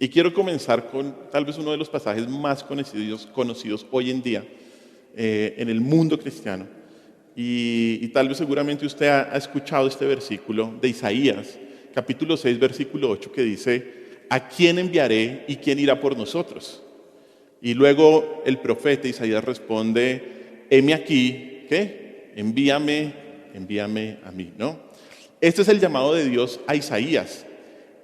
Y quiero comenzar con tal vez uno de los pasajes más conocidos hoy en día en el mundo cristiano. Y tal vez seguramente usted ha escuchado este versículo de Isaías, capítulo 6, versículo 8, que dice: ¿a quién enviaré y quién irá por nosotros? Y luego el profeta Isaías responde: heme aquí, ¿qué? Envíame a mí, ¿no? Este es el llamado de Dios a Isaías.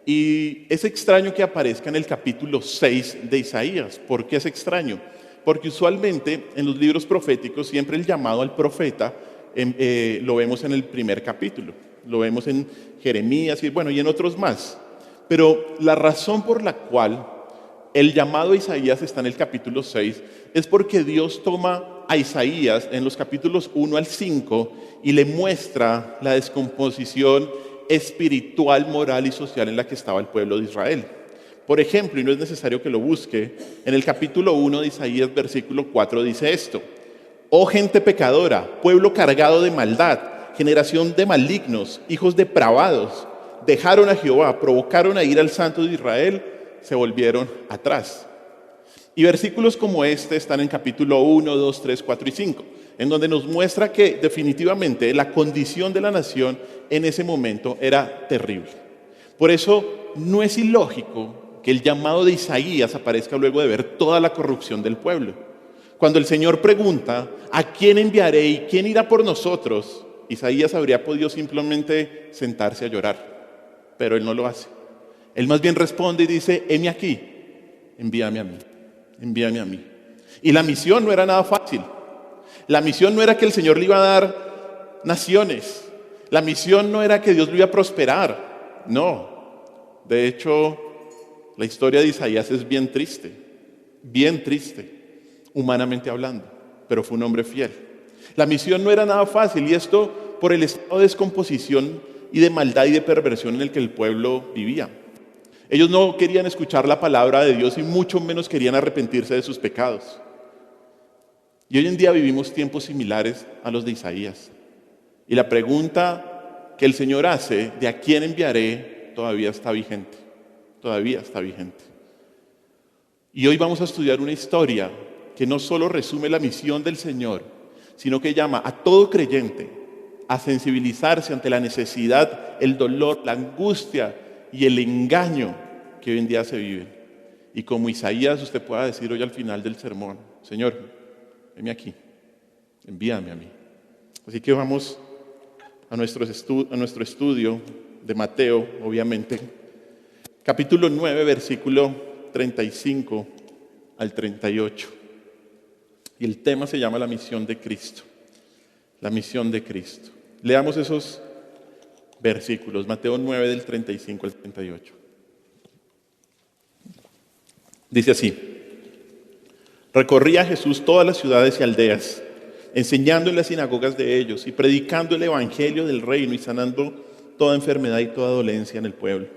Y es extraño que aparezca en el capítulo 6 de Isaías. ¿Por qué es extraño? Porque usualmente en los libros proféticos siempre el llamado al profeta lo vemos en el primer capítulo. Lo vemos en Jeremías y en otros más. Pero la razón por la cual el llamado a Isaías está en el capítulo 6 es porque Dios toma a Isaías en los capítulos 1 al 5 y le muestra la descomposición espiritual, moral y social en la que estaba el pueblo de Israel. Por ejemplo, y no es necesario que lo busque, en el capítulo 1 de Isaías, versículo 4, dice esto: oh gente pecadora, pueblo cargado de maldad, generación de malignos, hijos depravados, dejaron a Jehová, provocaron a ir al Santo de Israel, se volvieron atrás. Y versículos como este están en capítulo 1, 2, 3, 4 y 5, en donde nos muestra que definitivamente la condición de la nación en ese momento era terrible. Por eso no es ilógico que el llamado de Isaías aparezca luego de ver toda la corrupción del pueblo. Cuando el Señor pregunta: ¿a quién enviaré y quién irá por nosotros?, Isaías habría podido simplemente sentarse a llorar, pero él no lo hace. Él más bien responde y dice: heme aquí, envíame a mí, envíame a mí. Y la misión no era nada fácil. La misión no era que el Señor le iba a dar naciones. La misión no era que Dios lo iba a prosperar. No. De hecho, la historia de Isaías es bien triste, humanamente hablando, pero fue un hombre fiel. La misión no era nada fácil, y esto por el estado de descomposición y de maldad y de perversión en el que el pueblo vivía. Ellos no querían escuchar la palabra de Dios y mucho menos querían arrepentirse de sus pecados. Y hoy en día vivimos tiempos similares a los de Isaías. Y la pregunta que el Señor hace de ¿a quién enviaré? Todavía está vigente. Y hoy vamos a estudiar una historia que no solo resume la misión del Señor, sino que llama a todo creyente a sensibilizarse ante la necesidad, el dolor, la angustia y el engaño que hoy en día se vive. Y como Isaías, usted pueda decir hoy al final del sermón: Señor, heme aquí, envíame a mí. Así que vamos a nuestro estudio de Mateo, obviamente. Capítulo 9, versículo 35 al 38. Y el tema se llama la misión de Cristo. La misión de Cristo. Leamos esos versículos. Mateo 9, del 35 al 38. Dice así: recorría Jesús todas las ciudades y aldeas, enseñando en las sinagogas de ellos y predicando el evangelio del reino y sanando toda enfermedad y toda dolencia en el pueblo.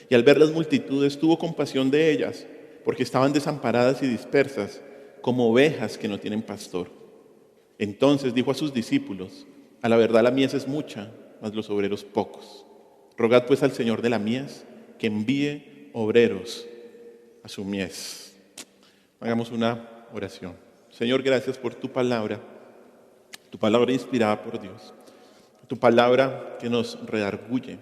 Y al ver las multitudes tuvo compasión de ellas, porque estaban desamparadas y dispersas, como ovejas que no tienen pastor. Entonces dijo a sus discípulos: a la verdad la mies es mucha, mas los obreros pocos. Rogad pues al Señor de la mies que envíe obreros a su mies. Hagamos una oración. Señor, gracias por tu palabra inspirada por Dios, tu palabra que nos redarguye.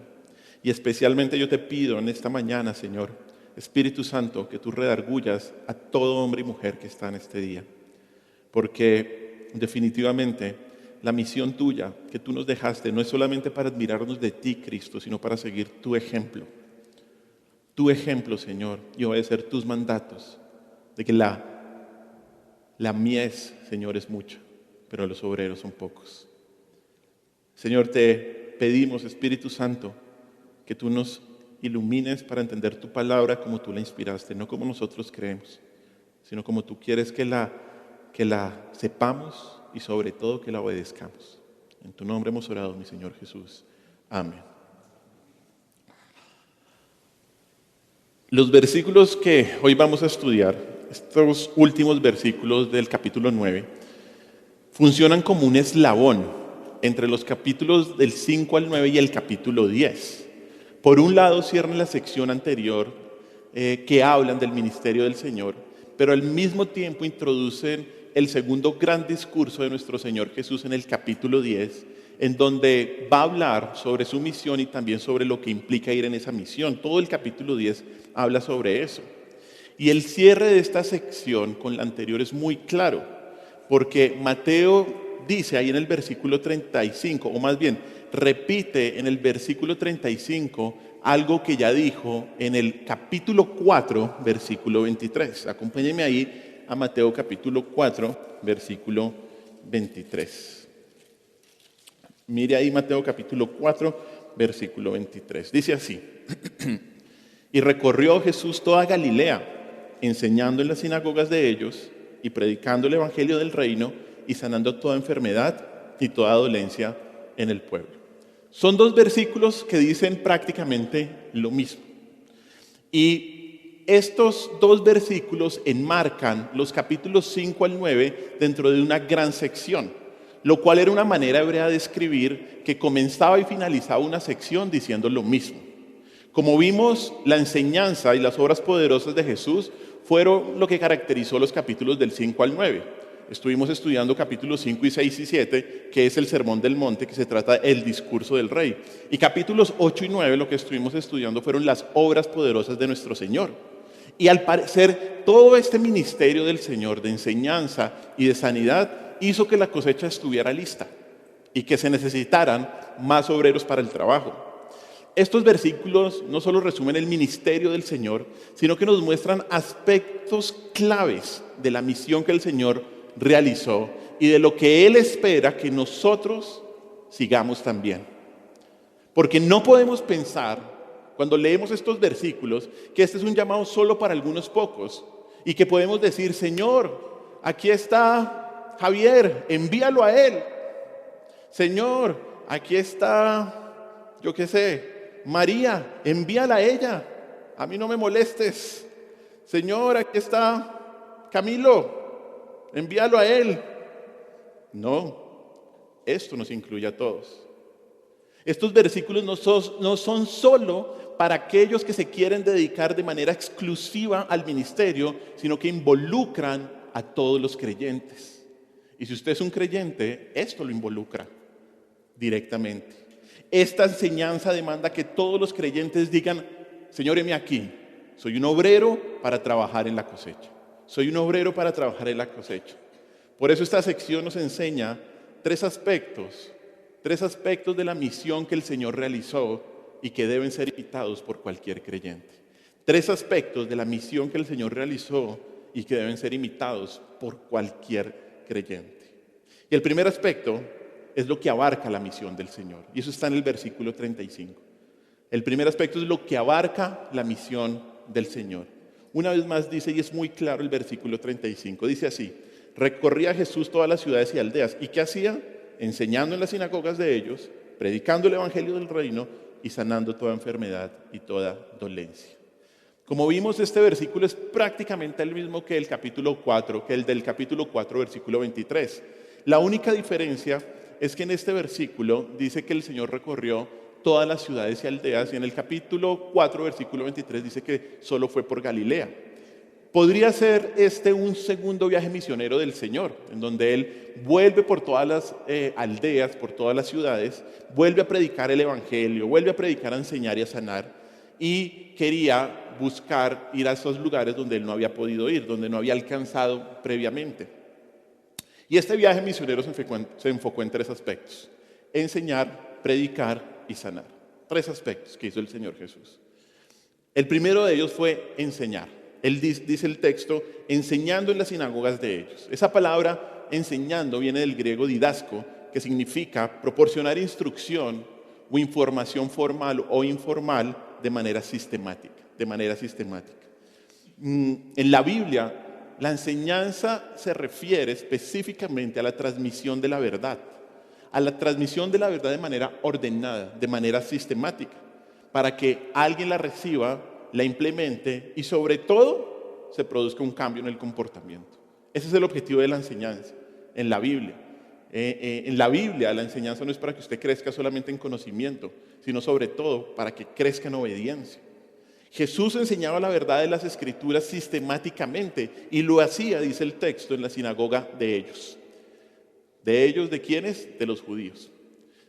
Y especialmente yo te pido en esta mañana, Señor, Espíritu Santo, que tú redargullas a todo hombre y mujer que está en este día. Porque definitivamente la misión tuya que tú nos dejaste no es solamente para admirarnos de ti, Cristo, sino para seguir tu ejemplo. Tu ejemplo, Señor, y obedecer tus mandatos de que la mies, Señor, es mucha, pero los obreros son pocos. Señor, te pedimos, Espíritu Santo, que tú nos ilumines para entender tu palabra como tú la inspiraste, no como nosotros creemos, sino como tú quieres que la sepamos y sobre todo que la obedezcamos. En tu nombre hemos orado, mi Señor Jesús. Amén. Los versículos que hoy vamos a estudiar, estos últimos versículos del capítulo 9, funcionan como un eslabón entre los capítulos del 5 al 9 y el capítulo 10. Por un lado cierran la sección anterior que hablan del ministerio del Señor, pero al mismo tiempo introducen el segundo gran discurso de nuestro Señor Jesús en el capítulo 10, en donde va a hablar sobre su misión y también sobre lo que implica ir en esa misión. Todo el capítulo 10 habla sobre eso. Y el cierre de esta sección con la anterior es muy claro, porque Mateo dice ahí en el versículo 35, o más bien repite en el versículo 35 algo que ya dijo en el capítulo 4, versículo 23. Acompáñenme ahí a Mateo capítulo 4, versículo 23. Mire ahí Mateo capítulo 4, versículo 23. Dice así: y recorrió Jesús toda Galilea, enseñando en las sinagogas de ellos y predicando el evangelio del reino y sanando toda enfermedad y toda dolencia en el pueblo. Son dos versículos que dicen prácticamente lo mismo. Y estos dos versículos enmarcan los capítulos 5 al 9 dentro de una gran sección, lo cual era una manera hebrea de escribir que comenzaba y finalizaba una sección diciendo lo mismo. Como vimos, la enseñanza y las obras poderosas de Jesús fueron lo que caracterizó los capítulos del 5 al 9. Estuvimos estudiando capítulos 5 y 6 y 7, que es el Sermón del Monte, que se trata del discurso del rey. Y capítulos 8 y 9, lo que estuvimos estudiando fueron las obras poderosas de nuestro Señor. Y al parecer, todo este ministerio del Señor de enseñanza y de sanidad hizo que la cosecha estuviera lista y que se necesitaran más obreros para el trabajo. Estos versículos no solo resumen el ministerio del Señor, sino que nos muestran aspectos claves de la misión que el Señor realizó y de lo que Él espera que nosotros sigamos también. Porque no podemos pensar, cuando leemos estos versículos, que este es un llamado solo para algunos pocos y que podemos decir: Señor, aquí está Javier, envíalo a él. Señor, aquí está, yo qué sé, María, envíala a ella, a mí no me molestes. Señor, aquí está Camilo, envíalo a él. No, esto nos incluye a todos. Estos versículos no son solo para aquellos que se quieren dedicar de manera exclusiva al ministerio, sino que involucran a todos los creyentes. Y si usted es un creyente, esto lo involucra directamente. Esta enseñanza demanda que todos los creyentes digan: Señor, heme aquí, soy un obrero para trabajar en la cosecha. Soy un obrero para trabajar en la cosecha. Por eso esta sección nos enseña tres aspectos de la misión que el Señor realizó y que deben ser imitados por cualquier creyente. Tres aspectos de la misión que el Señor realizó y que deben ser imitados por cualquier creyente. Y el primer aspecto es lo que abarca la misión del Señor. Y eso está en el versículo 35. El primer aspecto es lo que abarca la misión del Señor. Una vez más dice, y es muy claro el versículo 35, dice así: recorría Jesús todas las ciudades y aldeas. ¿Y qué hacía? Enseñando en las sinagogas de ellos, predicando el evangelio del reino y sanando toda enfermedad y toda dolencia. Como vimos, este versículo es prácticamente el mismo que el capítulo 4, que el del capítulo 4, versículo 23. La única diferencia es que en este versículo dice que el Señor recorrió todas las ciudades y aldeas, y en el capítulo 4, versículo 23 dice que solo fue por Galilea. Podría ser este un segundo viaje misionero del Señor, en donde Él vuelve por todas las aldeas, por todas las ciudades, vuelve a predicar el evangelio, vuelve a predicar, a enseñar y a sanar, y quería buscar ir a esos lugares donde Él no había podido ir, donde no había alcanzado previamente. Y este viaje misionero se enfocó en tres aspectos: enseñar, predicar y sanar. Tres aspectos que hizo el Señor Jesús. El primero de ellos fue enseñar. Él dice el texto, enseñando en las sinagogas de ellos. Esa palabra enseñando viene del griego didasco, que significa proporcionar instrucción o información formal o informal de manera sistemática. En la Biblia, la enseñanza se refiere específicamente a la transmisión de la verdad, de manera ordenada, de manera sistemática, para que alguien la reciba, la implemente y sobre todo se produzca un cambio en el comportamiento. Ese es el objetivo de la enseñanza en la Biblia. En la Biblia la enseñanza no es para que usted crezca solamente en conocimiento, sino sobre todo para que crezca en obediencia. Jesús enseñaba la verdad de las Escrituras sistemáticamente y lo hacía, dice el texto, en la sinagoga de ellos. ¿De ellos de quiénes? De los judíos.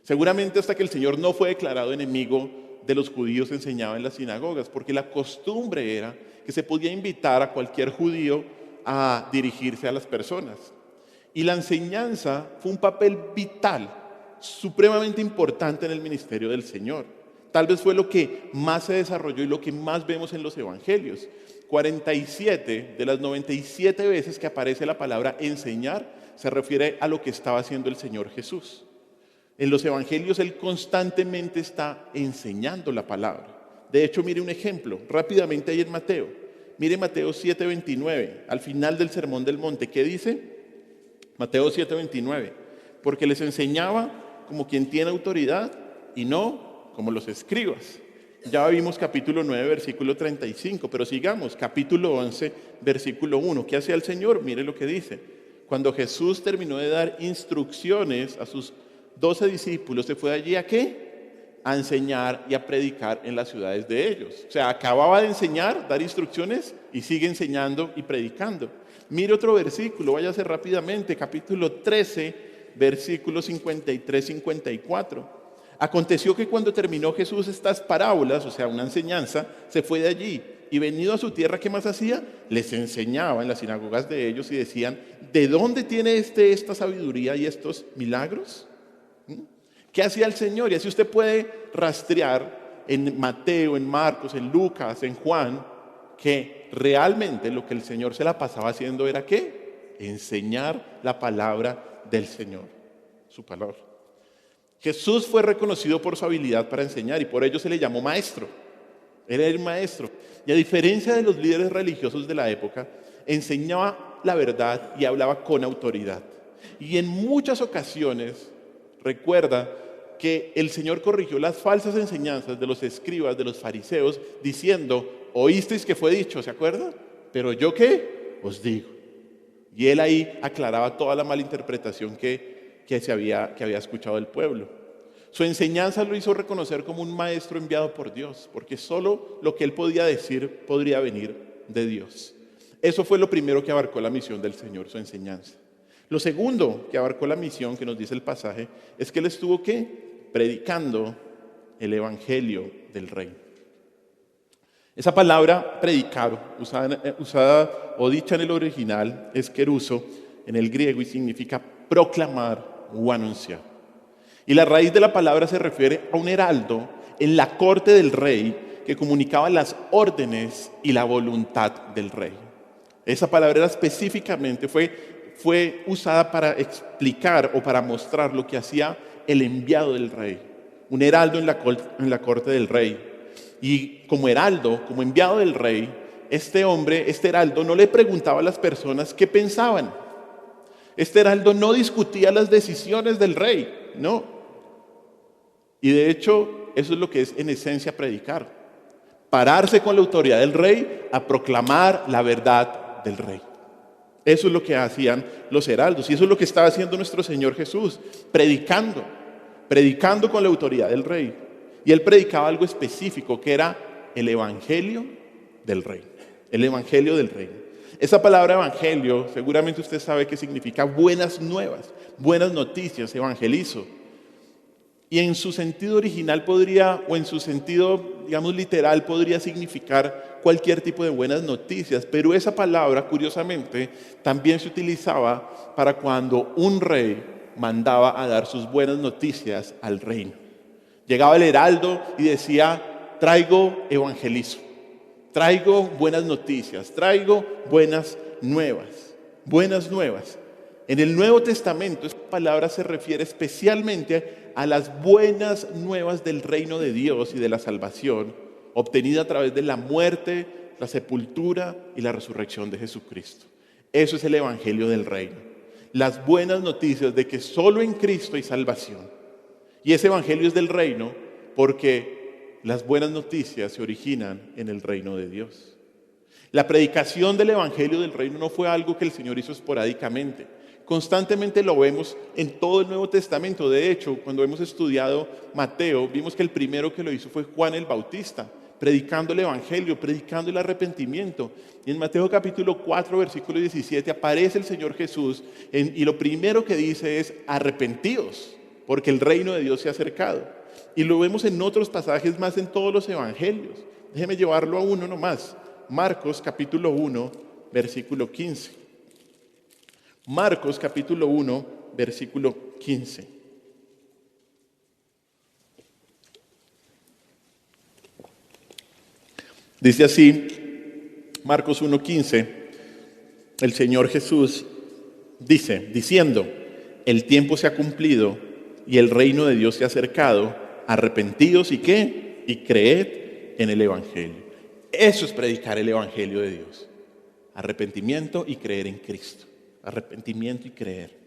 Seguramente hasta que el Señor no fue declarado enemigo de los judíos enseñaba en las sinagogas, porque la costumbre era que se podía invitar a cualquier judío a dirigirse a las personas. Y la enseñanza fue un papel vital, supremamente importante en el ministerio del Señor. Tal vez fue lo que más se desarrolló y lo que más vemos en los evangelios. 47 de las 97 veces que aparece la palabra enseñar se refiere a lo que estaba haciendo el Señor Jesús. En los evangelios Él constantemente está enseñando la palabra. De hecho, mire un ejemplo, rápidamente ahí en Mateo. Mire Mateo 7:29, al final del Sermón del Monte. ¿Qué dice? Mateo 7:29. Porque les enseñaba como quien tiene autoridad y no como los escribas. Ya vimos capítulo 9, versículo 35, pero sigamos, capítulo 11, versículo 1. ¿Qué hacía el Señor? Mire lo que dice. Cuando Jesús terminó de dar instrucciones a sus 12 discípulos, se fue allí ¿a qué? A enseñar y a predicar en las ciudades de ellos. O sea, acababa de enseñar, dar instrucciones y sigue enseñando y predicando. Mire otro versículo, váyase rápidamente, capítulo 13, versículos 53-54. Aconteció que cuando terminó Jesús estas parábolas, o sea, una enseñanza, se fue de allí y venido a su tierra, ¿qué más hacía? Les enseñaba en las sinagogas de ellos y decían, ¿de dónde tiene esta sabiduría y estos milagros? ¿Qué hacía el Señor? Y así usted puede rastrear en Mateo, en Marcos, en Lucas, en Juan, que realmente lo que el Señor se la pasaba haciendo era ¿qué? Enseñar la palabra del Señor, su palabra. Jesús fue reconocido por su habilidad para enseñar y por ello se le llamó maestro. Él era el maestro. Y a diferencia de los líderes religiosos de la época, enseñaba la verdad y hablaba con autoridad. Y en muchas ocasiones, recuerda que el Señor corrigió las falsas enseñanzas de los escribas, de los fariseos, diciendo, oísteis que fue dicho, ¿se acuerda? Pero yo ¿qué? Os digo. Y él ahí aclaraba toda la malinterpretación que había escuchado el pueblo. Su enseñanza lo hizo reconocer como un maestro enviado por Dios, porque solo lo que él podía decir podría venir de Dios. Eso fue lo primero que abarcó la misión del Señor, su enseñanza. Lo segundo que abarcó la misión, que nos dice el pasaje, es que él estuvo ¿qué? Predicando el evangelio del reino. Esa palabra predicar, usada o dicha en el original, es keruso en el griego y significa proclamar o anunciar. Y la raíz de la palabra se refiere a un heraldo en la corte del rey que comunicaba las órdenes y la voluntad del rey. Esa palabra específicamente fue usada para explicar o para mostrar lo que hacía el enviado del rey, un heraldo en la corte del rey. Y como heraldo, como enviado del rey, este heraldo no le preguntaba a las personas qué pensaban. Este heraldo no discutía las decisiones del rey, no. Y de hecho, eso es lo que es en esencia predicar. Pararse con la autoridad del rey a proclamar la verdad del rey. Eso es lo que hacían los heraldos y eso es lo que estaba haciendo nuestro Señor Jesús, predicando con la autoridad del rey. Y él predicaba algo específico que era el evangelio del rey, el evangelio del rey. Esa palabra evangelio, seguramente usted sabe que significa buenas nuevas, buenas noticias, evangelizo. Y en su sentido original o en su sentido, digamos, literal, podría significar cualquier tipo de buenas noticias. Pero esa palabra, curiosamente, también se utilizaba para cuando un rey mandaba a dar sus buenas noticias al reino. Llegaba el heraldo y decía, traigo evangelizo, traigo buenas noticias, traigo buenas nuevas, buenas nuevas. En el Nuevo Testamento esta palabra se refiere especialmente a las buenas nuevas del reino de Dios y de la salvación obtenida a través de la muerte, la sepultura y la resurrección de Jesucristo. Eso es el evangelio del reino. Las buenas noticias de que solo en Cristo hay salvación. Y ese evangelio es del reino porque las buenas noticias se originan en el reino de Dios. La predicación del evangelio del reino no fue algo que el Señor hizo esporádicamente. Constantemente lo vemos en todo el Nuevo Testamento. De hecho, cuando hemos estudiado Mateo, vimos que el primero que lo hizo fue Juan el Bautista. predicando el Evangelio, predicando el arrepentimiento. Y en Mateo capítulo 4, versículo 17, aparece el Señor Jesús y lo primero que dice es: arrepentíos, porque el reino de Dios se ha acercado. Y lo vemos en otros pasajes más en todos los evangelios. Déjeme llevarlo a uno nomás. Marcos capítulo 1, versículo 15. Marcos capítulo 1, versículo 15. Dice así, Marcos 1:15, el Señor Jesús dice, diciendo: el tiempo se ha cumplido y el reino de Dios se ha acercado, arrepentíos y ¿qué? Y creed en el Evangelio. Eso es predicar el Evangelio de Dios. Arrepentimiento y creer en Cristo. Arrepentimiento y creer.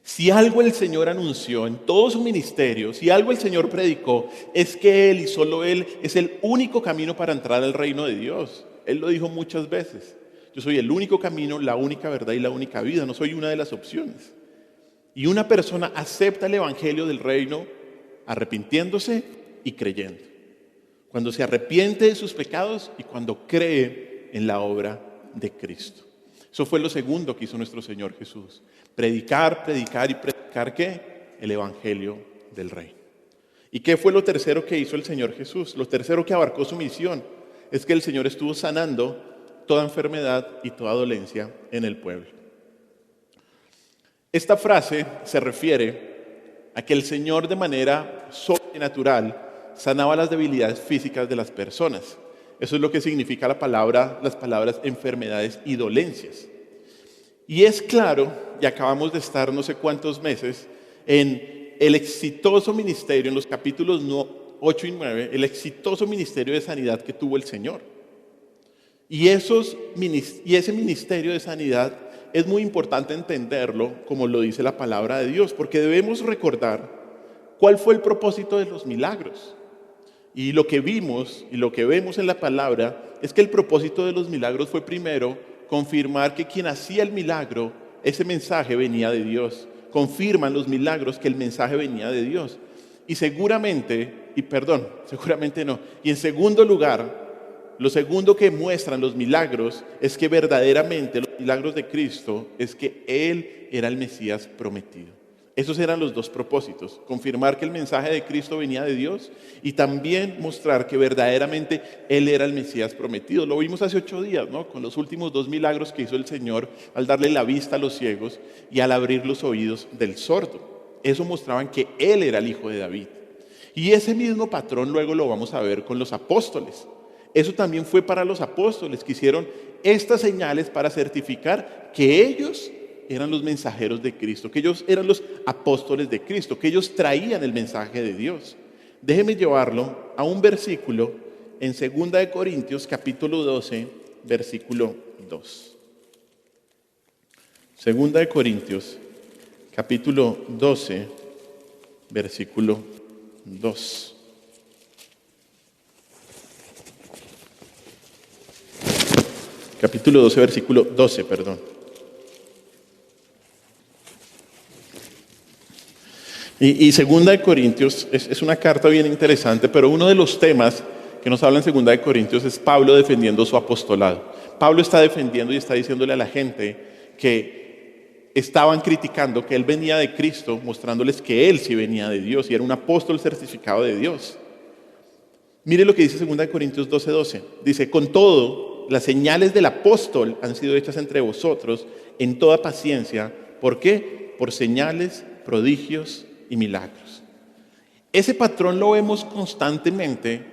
Si algo el Señor anunció en todo su ministerio, si algo el Señor predicó, es que Él y solo Él es el único camino para entrar al reino de Dios. Él lo dijo muchas veces. Yo soy el único camino, la única verdad y la única vida. No soy una de las opciones. Y una persona acepta el Evangelio del reino arrepintiéndose y creyendo. Cuando se arrepiente de sus pecados y cuando cree en la obra de Cristo. Eso fue lo segundo que hizo nuestro Señor Jesús. Predicar, predicar y predicar ¿qué? El Evangelio del reino. ¿Y qué fue lo tercero que hizo el Señor Jesús? Lo tercero que abarcó su misión es que el Señor estuvo sanando toda enfermedad y toda dolencia en el pueblo. Esta frase se refiere a que el Señor de manera sobrenatural sanaba las debilidades físicas de las personas. Eso es lo que significa las palabras enfermedades y dolencias. Y es claro, y acabamos de estar no sé cuántos meses en el exitoso ministerio, en los capítulos 8 y 9, el exitoso ministerio de sanidad que tuvo el Señor. Y ese ministerio de sanidad es muy importante entenderlo como lo dice la palabra de Dios, porque debemos recordar cuál fue el propósito de los milagros. Y lo que vimos y lo que vemos en la palabra es que el propósito de los milagros fue primero confirmar que quien hacía el milagro, ese mensaje venía de Dios. Confirman los milagros que el mensaje venía de Dios. Y en segundo lugar, lo segundo que muestran los milagros es que verdaderamente los milagros de Cristo es que Él era el Mesías prometido. Esos eran los dos propósitos, confirmar que el mensaje de Cristo venía de Dios y también mostrar que verdaderamente Él era el Mesías prometido. Lo vimos hace 8 días, ¿no? Con los últimos 2 milagros que hizo el Señor al darle la vista a los ciegos y al abrir los oídos del sordo. Eso mostraban que Él era el Hijo de David. Y ese mismo patrón luego lo vamos a ver con los apóstoles. Eso también fue para los apóstoles que hicieron estas señales para certificar que ellos eran los mensajeros de Cristo, que ellos eran los apóstoles de Cristo, que ellos traían el mensaje de Dios. Déjeme llevarlo a un versículo en 2 Corintios capítulo 12, versículo 2. 2 Corintios capítulo 12, versículo 2. Capítulo 12, versículo 12, perdón. Y 2 Corintios es una carta bien interesante, pero uno de los temas que nos habla en 2 Corintios es Pablo defendiendo su apostolado. Pablo está defendiendo y está diciéndole a la gente que estaban criticando que él venía de Cristo, mostrándoles que él sí venía de Dios y era un apóstol certificado de Dios. Mire lo que dice 2 Corintios 12:12. Dice: con todo, las señales del apóstol han sido hechas entre vosotros en toda paciencia. ¿Por qué? Por señales, prodigios y milagros. Ese patrón lo vemos constantemente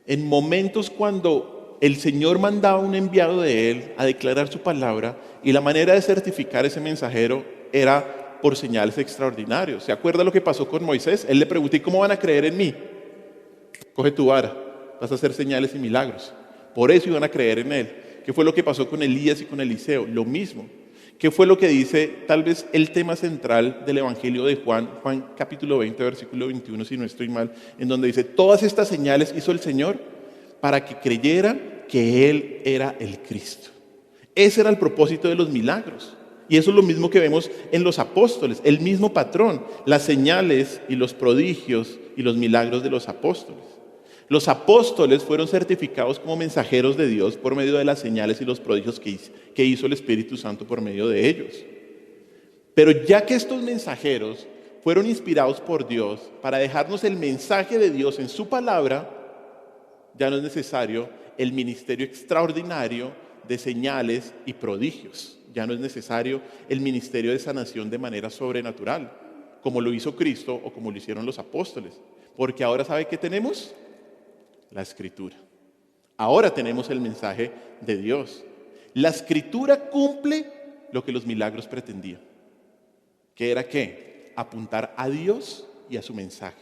en momentos cuando el Señor mandaba un enviado de Él a declarar su palabra y la manera de certificar ese mensajero era por señales extraordinarias. ¿Se acuerda lo que pasó con Moisés? Él le preguntó: ¿y cómo van a creer en mí? Coge tu vara, vas a hacer señales y milagros. Por eso iban a creer en Él. ¿Qué fue lo que pasó con Elías y con Eliseo? Lo mismo. ¿Qué fue lo que dice tal vez el tema central del Evangelio de Juan? Juan capítulo 20, versículo 21, si no estoy mal, en donde dice: todas estas señales hizo el Señor para que creyeran que Él era el Cristo. Ese era el propósito de los milagros. Y eso es lo mismo que vemos en los apóstoles, el mismo patrón, las señales y los prodigios y los milagros de los apóstoles. Los apóstoles fueron certificados como mensajeros de Dios por medio de las señales y los prodigios que hizo el Espíritu Santo por medio de ellos. Pero ya que estos mensajeros fueron inspirados por Dios para dejarnos el mensaje de Dios en su palabra, ya no es necesario el ministerio extraordinario de señales y prodigios. Ya no es necesario el ministerio de sanación de manera sobrenatural, como lo hizo Cristo o como lo hicieron los apóstoles. Porque ahora, ¿sabe qué tenemos? La Escritura. Ahora tenemos el mensaje de Dios. La Escritura cumple lo que los milagros pretendían. ¿Qué era qué? Apuntar a Dios y a su mensaje.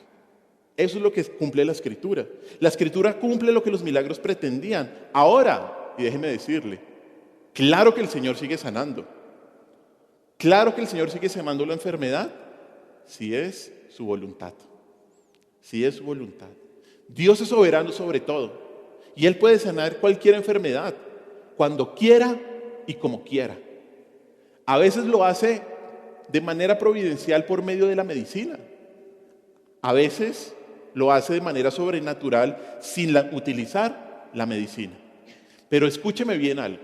Eso es lo que cumple la Escritura. La Escritura cumple lo que los milagros pretendían. Ahora, y déjeme decirle, claro que el Señor sigue sanando. Claro que el Señor sigue sanando la enfermedad, si es su voluntad. Si es su voluntad. Dios es soberano sobre todo. Y Él puede sanar cualquier enfermedad, cuando quiera y como quiera. A veces lo hace de manera providencial por medio de la medicina. A veces lo hace de manera sobrenatural sin utilizar la medicina. Pero escúcheme bien algo.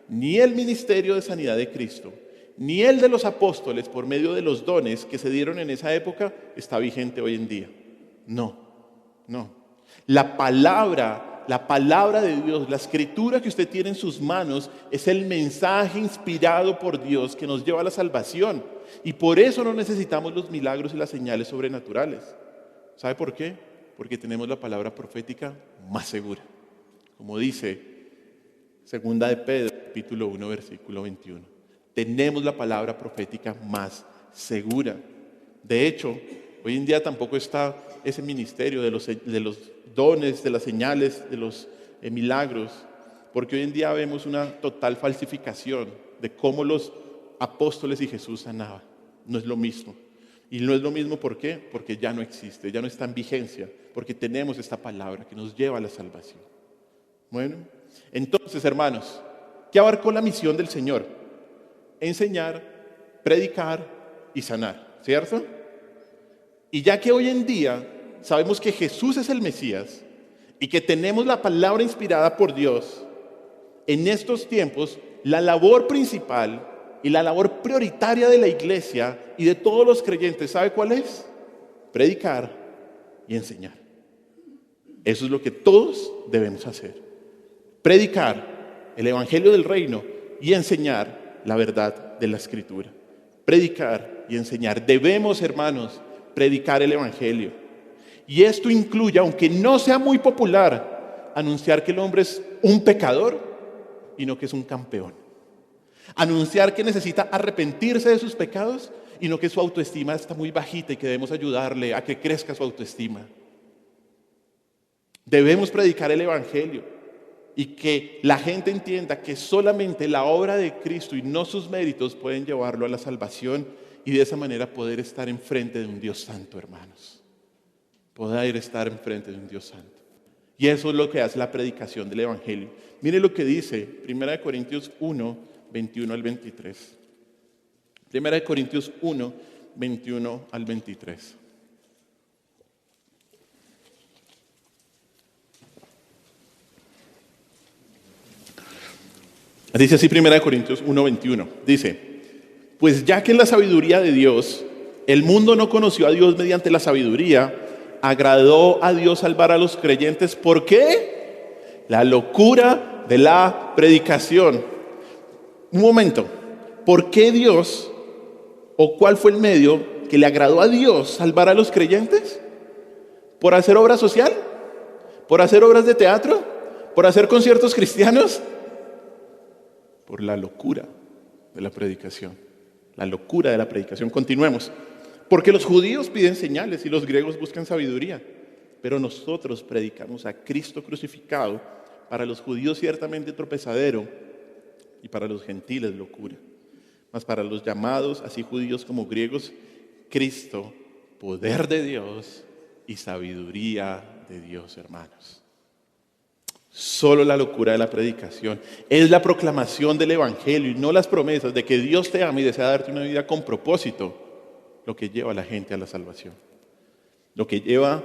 Ni el ministerio de sanidad de Cristo, ni el de los apóstoles por medio de los dones que se dieron en esa época está vigente hoy en día. No. La palabra de Dios, la Escritura que usted tiene en sus manos es el mensaje inspirado por Dios que nos lleva a la salvación. Y por eso no necesitamos los milagros y las señales sobrenaturales. ¿Sabe por qué? Porque tenemos la palabra profética más segura. Como dice Segunda de Pedro, capítulo 1, versículo 21. Tenemos la palabra profética más segura. De hecho, hoy en día tampoco está ese ministerio de los dones, de las señales, de los milagros, porque hoy en día vemos una total falsificación de cómo los apóstoles y Jesús sanaban. No es lo mismo. Y no es lo mismo, ¿por qué? Porque ya no existe, ya no está en vigencia, porque tenemos esta palabra que nos lleva a la salvación. Bueno, entonces, hermanos, ¿qué abarcó la misión del Señor? Enseñar, predicar y sanar, ¿cierto? Y ya que hoy en día sabemos que Jesús es el Mesías y que tenemos la palabra inspirada por Dios, en estos tiempos la labor principal y la labor prioritaria de la iglesia y de todos los creyentes, ¿sabe cuál es? Predicar y enseñar. Eso es lo que todos debemos hacer. Predicar el evangelio del reino y enseñar la verdad de la Escritura. Predicar y enseñar. Debemos, hermanos, predicar el evangelio. Y esto incluye, aunque no sea muy popular, anunciar que el hombre es un pecador y no que es un campeón. Anunciar que necesita arrepentirse de sus pecados y no que su autoestima está muy bajita y que debemos ayudarle a que crezca su autoestima. Debemos predicar el evangelio y que la gente entienda que solamente la obra de Cristo y no sus méritos pueden llevarlo a la salvación y de esa manera poder estar enfrente de un Dios santo, hermanos. Poder estar enfrente de un Dios santo. Y eso es lo que hace la predicación del evangelio. Mire lo que dice 1 Corintios 1, 21 al 23. 1 Corintios 1, 21 al 23. Dice así 1 Corintios 1, 21. Dice: pues ya que en la sabiduría de Dios, el mundo no conoció a Dios mediante la sabiduría, agradó a Dios salvar a los creyentes. ¿Por qué? La locura de la predicación. Un momento. ¿Por qué Dios, o cuál fue el medio que le agradó a Dios salvar a los creyentes? ¿Por hacer obra social? ¿Por hacer obras de teatro? ¿Por hacer conciertos cristianos? Por la locura de la predicación. La locura de la predicación. Continuemos. Porque los judíos piden señales y los griegos buscan sabiduría. Pero nosotros predicamos a Cristo crucificado, para los judíos ciertamente tropezadero y para los gentiles locura. Mas para los llamados, así judíos como griegos, Cristo, poder de Dios y sabiduría de Dios, hermanos. Solo la locura de la predicación es la proclamación del evangelio y no las promesas de que Dios te ama y desea darte una vida con propósito, lo que lleva a la gente a la salvación, lo que lleva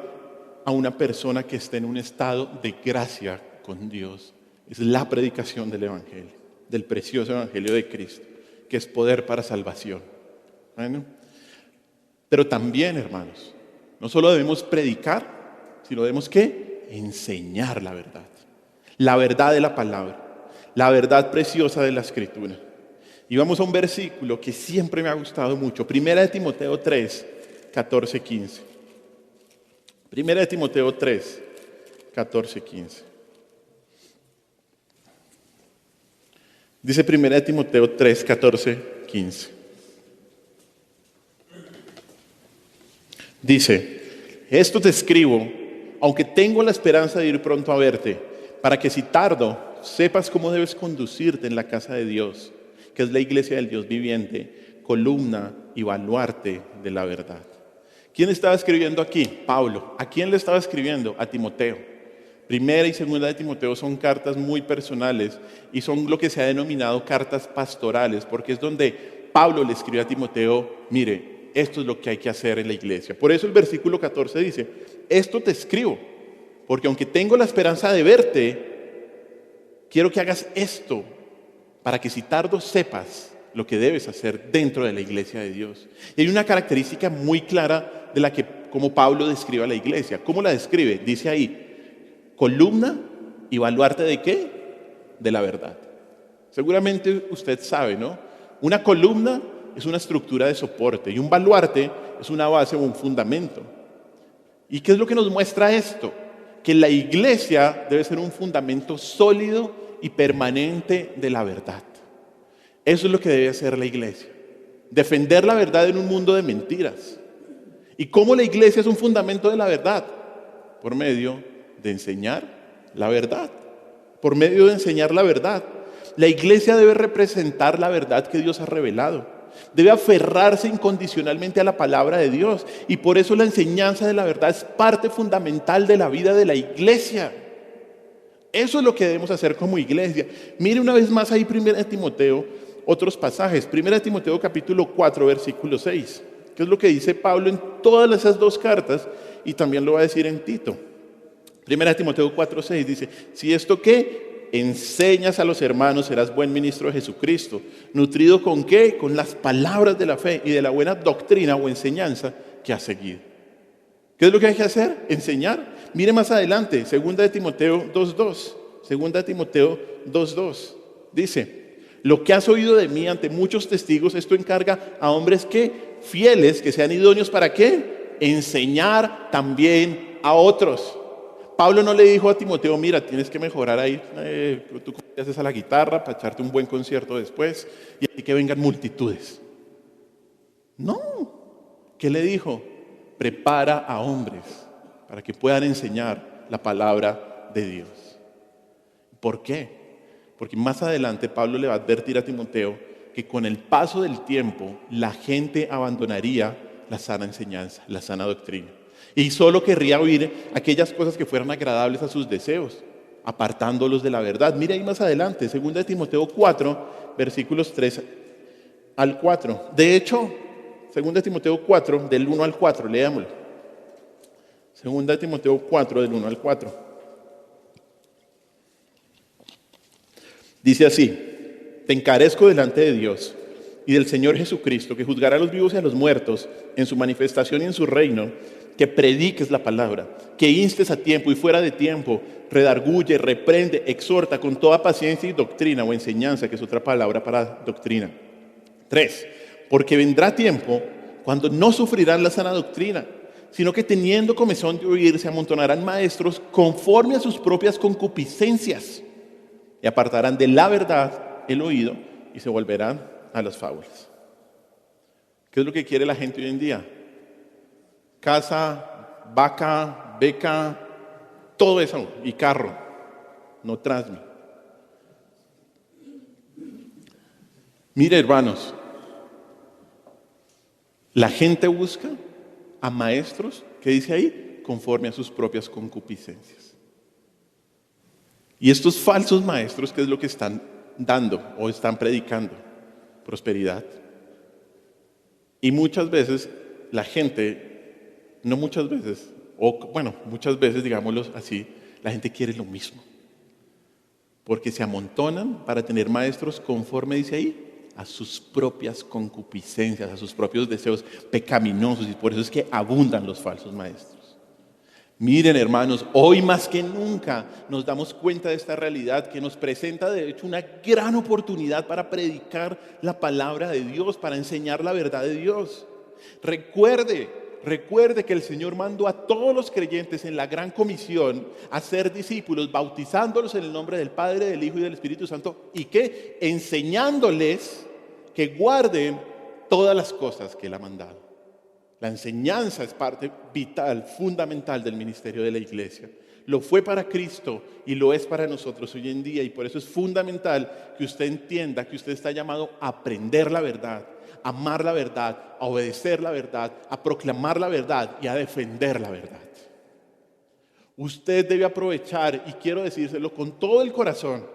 a una persona que esté en un estado de gracia con Dios. Es la predicación del Evangelio, del precioso Evangelio de Cristo, que es poder para salvación. Bueno, pero también, hermanos, no solo debemos predicar, sino debemos ¿qué? Enseñar la verdad de la palabra, la verdad preciosa de la Escritura. Y vamos a un versículo que siempre me ha gustado mucho, Primera de Timoteo 3, 14, 15. Primera de Timoteo 3, 14, 15. Dice Primera de Timoteo 3, 14, 15. Dice, esto te escribo, aunque tengo la esperanza de ir pronto a verte, para que si tardo, sepas cómo debes conducirte en la casa de Dios, que es la iglesia del Dios viviente, columna y baluarte de la verdad. ¿Quién estaba escribiendo aquí? Pablo. ¿A quién le estaba escribiendo? A Timoteo. Primera y segunda de Timoteo son cartas muy personales y son lo que se ha denominado cartas pastorales, porque es donde Pablo le escribe a Timoteo, mire, esto es lo que hay que hacer en la iglesia. Por eso el versículo 14 dice, esto te escribo, porque aunque tengo la esperanza de verte, quiero que hagas esto, para que si tardo sepas lo que debes hacer dentro de la iglesia de Dios. Y hay una característica muy clara de la que, como Pablo describe a la iglesia. ¿Cómo la describe? Dice ahí, columna y baluarte ¿de qué? De la verdad. Seguramente usted sabe, ¿no? Una columna es una estructura de soporte y un baluarte es una base o un fundamento. ¿Y qué es lo que nos muestra esto? Que la iglesia debe ser un fundamento sólido y permanente de la verdad. Eso es lo que debe hacer la iglesia. Defender la verdad en un mundo de mentiras. ¿Y cómo la iglesia es un fundamento de la verdad? Por medio de enseñar la verdad. Por medio de enseñar la verdad. La iglesia debe representar la verdad que Dios ha revelado. Debe aferrarse incondicionalmente a la palabra de Dios. Y por eso la enseñanza de la verdad es parte fundamental de la vida de la iglesia. Eso es lo que debemos hacer como iglesia. Mire una vez más ahí 1 Timoteo, otros pasajes. 1 Timoteo capítulo 4, versículo 6. ¿Qué es lo que dice Pablo en todas esas dos cartas? Y también lo va a decir en Tito. 1 Timoteo 4, 6 dice, si esto ¿qué? Enseñas a los hermanos, serás buen ministro de Jesucristo. ¿Nutrido con qué? Con las palabras de la fe y de la buena doctrina o enseñanza que has seguido. ¿Qué es lo que hay que hacer? Enseñar. Mire más adelante, 2 Timoteo 2.2. 2 Timoteo 2.2. Dice, lo que has oído de mí ante muchos testigos, esto encarga a hombres que fieles, que sean idóneos ¿para qué? Enseñar también a otros. Pablo no le dijo a Timoteo, mira, tienes que mejorar ahí, tú te haces a la guitarra para echarte un buen concierto después y así que vengan multitudes. No. ¿Qué le dijo? Prepara a hombres para que puedan enseñar la palabra de Dios. ¿Por qué? Porque más adelante Pablo le va a advertir a Timoteo que con el paso del tiempo la gente abandonaría la sana enseñanza, la sana doctrina. Y solo querría oír aquellas cosas que fueran agradables a sus deseos, apartándolos de la verdad. Mira ahí más adelante, 2 Timoteo 4, versículos 3 al 4. De hecho, 2 Timoteo 4, del 1 al 4, leámoslo. 2 Timoteo 4, del 1 al 4. Dice así, te encarezco delante de Dios y del Señor Jesucristo, que juzgará a los vivos y a los muertos en su manifestación y en su reino, que prediques la palabra, que instes a tiempo y fuera de tiempo, redarguye, reprende, exhorta con toda paciencia y doctrina o enseñanza, que es otra palabra para doctrina. 3. Porque vendrá tiempo cuando no sufrirán la sana doctrina, sino que teniendo comezón de oír, se amontonarán maestros conforme a sus propias concupiscencias y apartarán de la verdad el oído y se volverán a las fábulas. ¿Qué es lo que quiere la gente hoy en día? Casa, vaca, beca, todo eso, y carro, no Transmi. Mire, hermanos, la gente busca a maestros, ¿qué dice ahí? Conforme a sus propias concupiscencias. Y estos falsos maestros, ¿qué es lo que están dando o están predicando? Prosperidad. Y muchas veces la gente, no muchas veces, O, bueno, muchas veces, digámoslo así, la gente quiere lo mismo. Porque se amontonan para tener maestros conforme, dice ahí, a sus propias concupiscencias, a sus propios deseos pecaminosos. Y por eso es que abundan los falsos maestros. Miren, hermanos, hoy más que nunca nos damos cuenta de esta realidad que nos presenta de hecho una gran oportunidad para predicar la palabra de Dios, para enseñar la verdad de Dios. Recuerde que el Señor mandó a todos los creyentes en la gran comisión a ser discípulos, bautizándolos en el nombre del Padre, del Hijo y del Espíritu Santo, y que enseñándoles que guarden todas las cosas que Él ha mandado. La enseñanza es parte vital, fundamental del ministerio de la iglesia. Lo fue para Cristo y lo es para nosotros hoy en día. Y por eso es fundamental que usted entienda que usted está llamado a aprender la verdad, a amar la verdad, a obedecer la verdad, a proclamar la verdad y a defender la verdad. Usted debe aprovechar, y quiero decírselo con todo el corazón,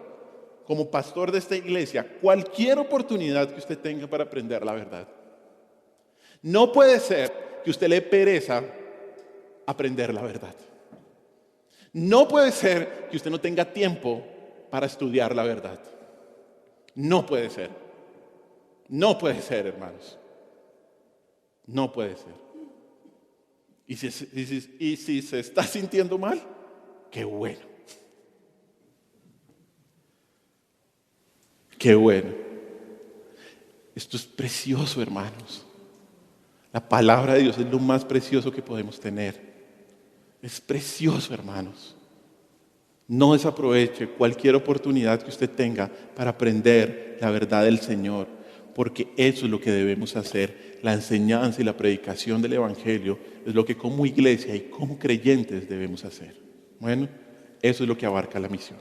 como pastor de esta iglesia, cualquier oportunidad que usted tenga para aprender la verdad. No puede ser que usted le dé pereza aprender la verdad. No puede ser que usted no tenga tiempo para estudiar la verdad. No puede ser. No puede ser, hermanos. No puede ser. Y si se está sintiendo mal, qué bueno. Qué bueno. Esto es precioso, hermanos. La palabra de Dios es lo más precioso que podemos tener. Es precioso, hermanos. No desaproveche cualquier oportunidad que usted tenga para aprender la verdad del Señor, porque eso es lo que debemos hacer. La enseñanza y la predicación del Evangelio es lo que como iglesia y como creyentes debemos hacer. Bueno, eso es lo que abarca la misión.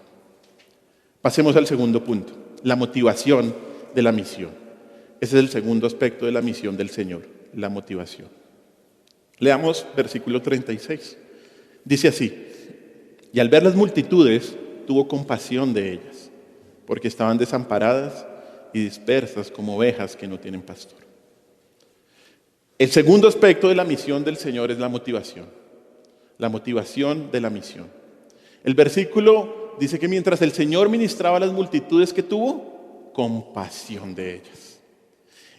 Pasemos al segundo punto, la motivación de la misión. Ese es el segundo aspecto de la misión del Señor. La motivación. Leamos versículo 36. Dice así: y al ver las multitudes, tuvo compasión de ellas, porque estaban desamparadas y dispersas como ovejas que no tienen pastor. El segundo aspecto de la misión del Señor es la motivación. La motivación de la misión. El versículo dice que mientras el Señor ministraba a las multitudes, que tuvo compasión de ellas.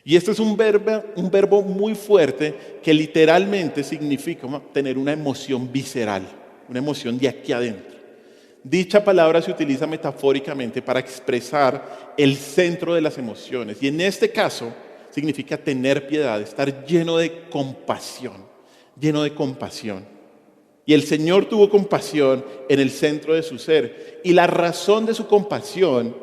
Y este es un verbo muy fuerte que literalmente significa tener una emoción visceral, una emoción de aquí adentro. Dicha palabra se utiliza metafóricamente para expresar el centro de las emociones. Y en este caso significa tener piedad, estar lleno de compasión, lleno de compasión. Y el Señor tuvo compasión en el centro de su ser. Y la razón de su compasión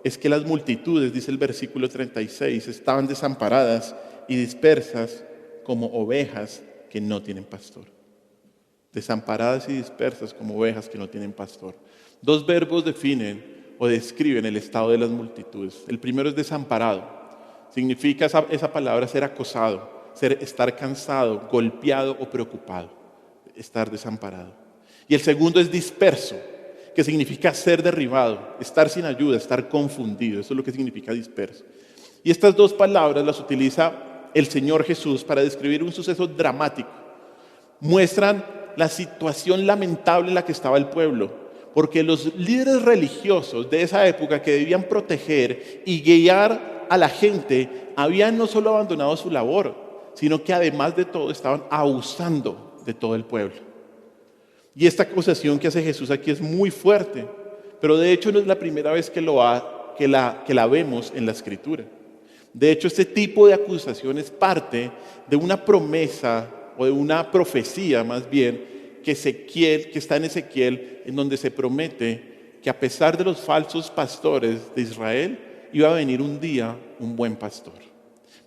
es que las multitudes, dice el versículo 36, estaban desamparadas y dispersas como ovejas que no tienen pastor. Desamparadas y dispersas como ovejas que no tienen pastor. Dos verbos definen o describen el estado de las multitudes. El primero es desamparado. Significa esa palabra ser acosado, estar cansado, golpeado o preocupado. Estar desamparado. Y el segundo es disperso, que significa ser derribado, estar sin ayuda, estar confundido. Eso es lo que significa disperso. Y estas dos palabras las utiliza el Señor Jesús para describir un suceso dramático. Muestran la situación lamentable en la que estaba el pueblo, porque los líderes religiosos de esa época que debían proteger y guiar a la gente habían no solo abandonado su labor, sino que además de todo estaban abusando de todo el pueblo. Y esta acusación que hace Jesús aquí es muy fuerte, pero de hecho no es la primera vez que la vemos en la Escritura. De hecho, este tipo de acusación es parte de una promesa o de una profecía más bien que está en Ezequiel, en donde se promete que a pesar de los falsos pastores de Israel, iba a venir un día un buen pastor.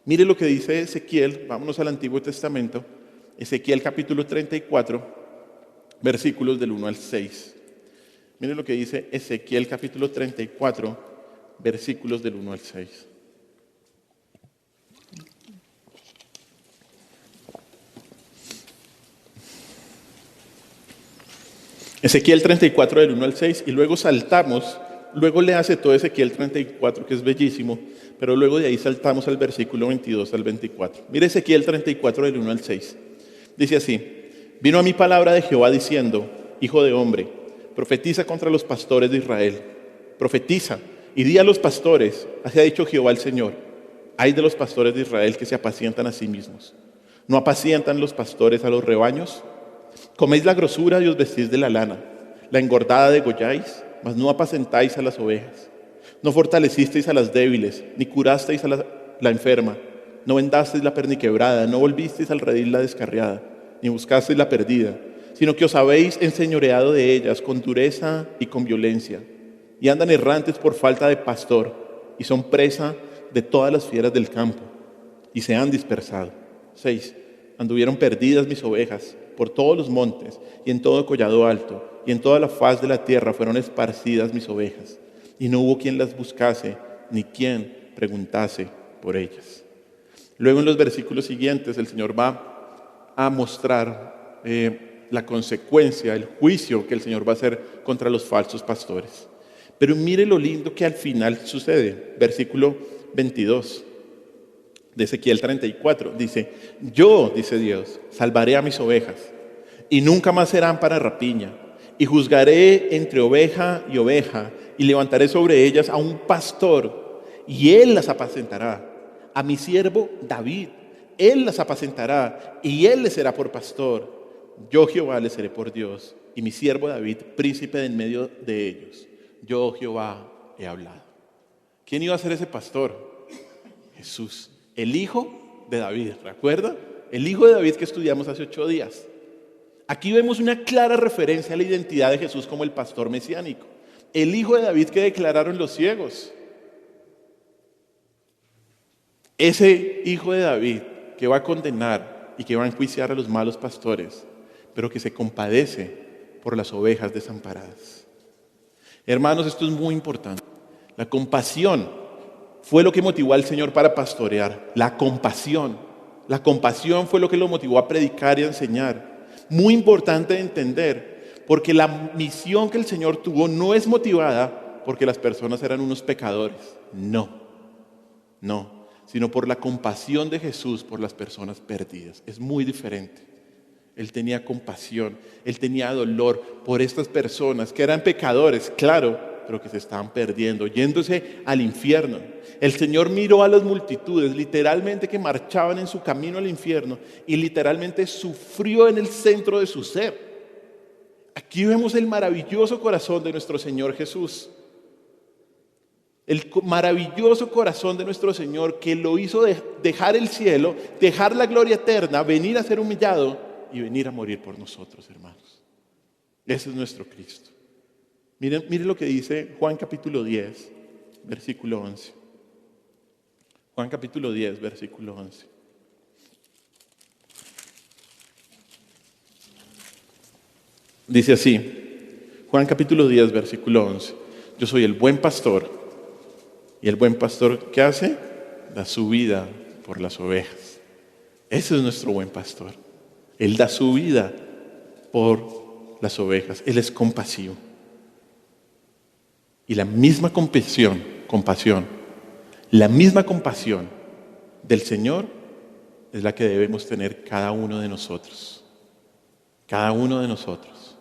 Mire lo que dice Ezequiel, vámonos al Antiguo Testamento, Ezequiel capítulo 34, versículos del 1 al 6. Mire lo que dice Ezequiel capítulo 34, versículos del 1 al 6. Ezequiel 34 del 1 al 6 y luego saltamos, luego le hace todo Ezequiel 34 que es bellísimo, pero luego de ahí saltamos al versículo 22 al 24. Mire Ezequiel 34 del 1 al 6. Dice así: Vino a mí palabra de Jehová diciendo: Hijo de hombre, profetiza contra los pastores de Israel. Profetiza y di a los pastores: así ha dicho Jehová el Señor. Ay de los pastores de Israel que se apacientan a sí mismos. ¿No apacientan los pastores a los rebaños? Coméis la grosura y os vestís de la lana. La engordada degolláis, mas no apacentáis a las ovejas. No fortalecisteis a las débiles, ni curasteis a la enferma. No vendasteis la perniquebrada, no volvisteis al redil la descarriada, ni buscasteis la perdida, sino que os habéis enseñoreado de ellas con dureza y con violencia. Y andan errantes por falta de pastor, y son presa de todas las fieras del campo, y se han dispersado. 6. Anduvieron perdidas mis ovejas por todos los montes, y en todo collado alto, y en toda la faz de la tierra fueron esparcidas mis ovejas, y no hubo quien las buscase, ni quien preguntase por ellas. Luego en los versículos siguientes el Señor va a mostrar la consecuencia, el juicio que el Señor va a hacer contra los falsos pastores. Pero mire lo lindo que al final sucede. Versículo 22 de Ezequiel 34 dice: yo, dice Dios, salvaré a mis ovejas y nunca más serán para rapiña, y juzgaré entre oveja y oveja, y levantaré sobre ellas a un pastor, y él las apacentará. A mi siervo David, él las apacentará, y él les será por pastor. Yo Jehová les seré por Dios, y mi siervo David príncipe de en medio de ellos. Yo Jehová he hablado. ¿Quién iba a ser ese pastor? Jesús, el hijo de David, ¿recuerda? El hijo de David que estudiamos hace 8 días. Aquí vemos una clara referencia a la identidad de Jesús como el pastor mesiánico. El hijo de David que declararon los ciegos. Ese hijo de David que va a condenar y que va a enjuiciar a los malos pastores, pero que se compadece por las ovejas desamparadas. Hermanos, esto es muy importante. La compasión fue lo que motivó al Señor para pastorear. La compasión fue lo que lo motivó a predicar y a enseñar. Muy importante de entender, porque la misión que el Señor tuvo no es motivada porque las personas eran unos pecadores. No, sino por la compasión de Jesús por las personas perdidas. Es muy diferente. Él tenía compasión, Él tenía dolor por estas personas que eran pecadores, claro, pero que se estaban perdiendo, yéndose al infierno. El Señor miró a las multitudes, literalmente que marchaban en su camino al infierno, y literalmente sufrió en el centro de su ser. Aquí vemos el maravilloso corazón de nuestro Señor Jesús. El maravilloso corazón de nuestro Señor que lo hizo dejar el cielo, dejar la gloria eterna, venir a ser humillado y venir a morir por nosotros, hermanos. Ese es nuestro Cristo. Miren lo que dice Juan capítulo 10, versículo 11. Juan capítulo 10, versículo 11. Dice así, Juan capítulo 10, versículo 11. Yo soy el buen pastor, y el buen pastor, ¿qué hace? Da su vida por las ovejas. Ese es nuestro buen pastor. Él da su vida por las ovejas. Él es compasivo. Y la misma compasión del Señor es la que debemos tener cada uno de nosotros. Cada uno de nosotros.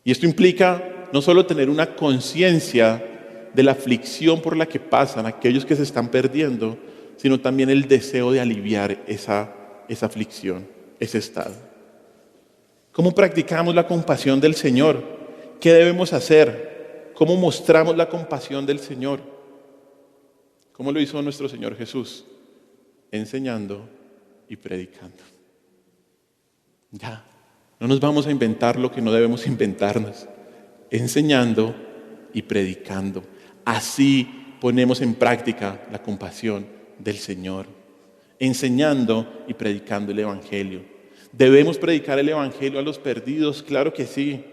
Y esto implica no solo tener una conciencia de la aflicción por la que pasan aquellos que se están perdiendo, sino también el deseo de aliviar esa aflicción, ese estado. ¿Cómo practicamos la compasión del Señor? ¿Qué debemos hacer? ¿Cómo mostramos la compasión del Señor? ¿Cómo lo hizo nuestro Señor Jesús? Enseñando y predicando. Ya, no nos vamos a inventar lo que no debemos inventarnos. Enseñando y predicando. Así ponemos en práctica la compasión del Señor. Enseñando y predicando el Evangelio. ¿Debemos predicar el Evangelio a los perdidos? Claro que sí.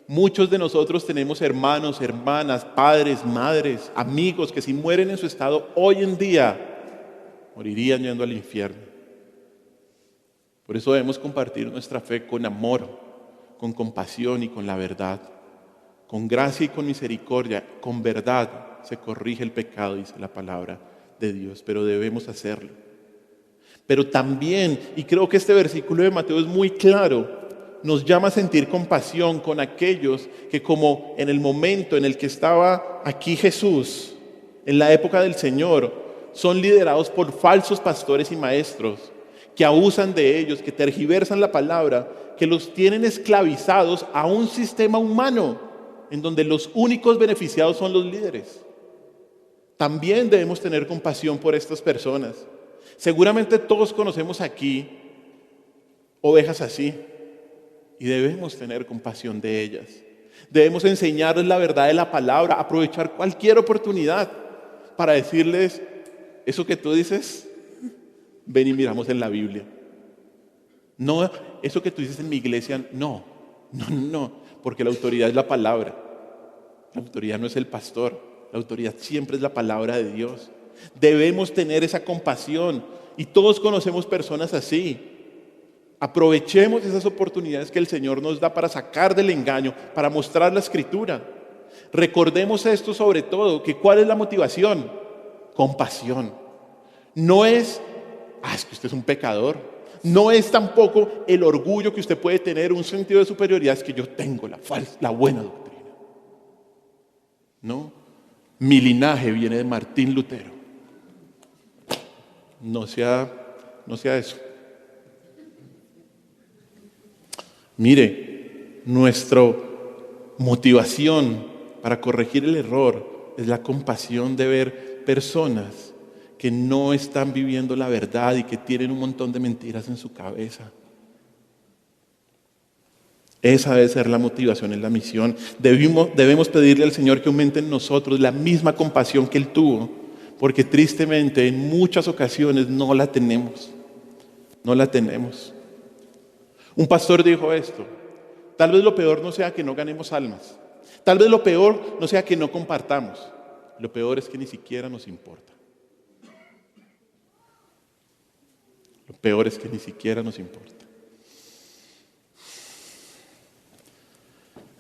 Muchos de nosotros tenemos hermanos, hermanas, padres, madres, amigos que si mueren en su estado hoy en día, morirían yendo al infierno. Por eso debemos compartir nuestra fe con amor, con compasión y con la verdad. Con gracia y con misericordia, con verdad se corrige el pecado, dice la palabra de Dios, pero debemos hacerlo. Pero también, y creo que este versículo de Mateo es muy claro, nos llama a sentir compasión con aquellos que, como en el momento en el que estaba aquí Jesús, en la época del Señor, son liderados por falsos pastores y maestros que abusan de ellos, que tergiversan la palabra, que los tienen esclavizados a un sistema humano en donde los únicos beneficiados son los líderes. También debemos tener compasión por estas personas. Seguramente todos conocemos aquí ovejas así y debemos tener compasión de ellas. Debemos enseñarles la verdad de la palabra, aprovechar cualquier oportunidad para decirles: eso que tú dices, ven y miramos en la Biblia. No, eso que tú dices en mi iglesia, no, porque la autoridad es la palabra. La autoridad no es el pastor, la autoridad siempre es la palabra de Dios. Debemos tener esa compasión y todos conocemos personas así. Aprovechemos esas oportunidades que el Señor nos da para sacar del engaño, para mostrar la Escritura. Recordemos esto sobre todo, que ¿cuál es la motivación? Compasión. No es, es que usted es un pecador. No es tampoco el orgullo que usted puede tener, un sentido de superioridad, es que yo tengo la buena doctrina. No, mi linaje viene de Martín Lutero. No sea eso. Mire, nuestra motivación para corregir el error es la compasión de ver personas que no están viviendo la verdad y que tienen un montón de mentiras en su cabeza. Esa debe ser la motivación en la misión. Debemos pedirle al Señor que aumente en nosotros la misma compasión que Él tuvo, porque tristemente en muchas ocasiones no la tenemos. No la tenemos. Un pastor dijo esto: tal vez lo peor no sea que no ganemos almas. Tal vez lo peor no sea que no compartamos. Lo peor es que ni siquiera nos importa. Lo peor es que ni siquiera nos importa.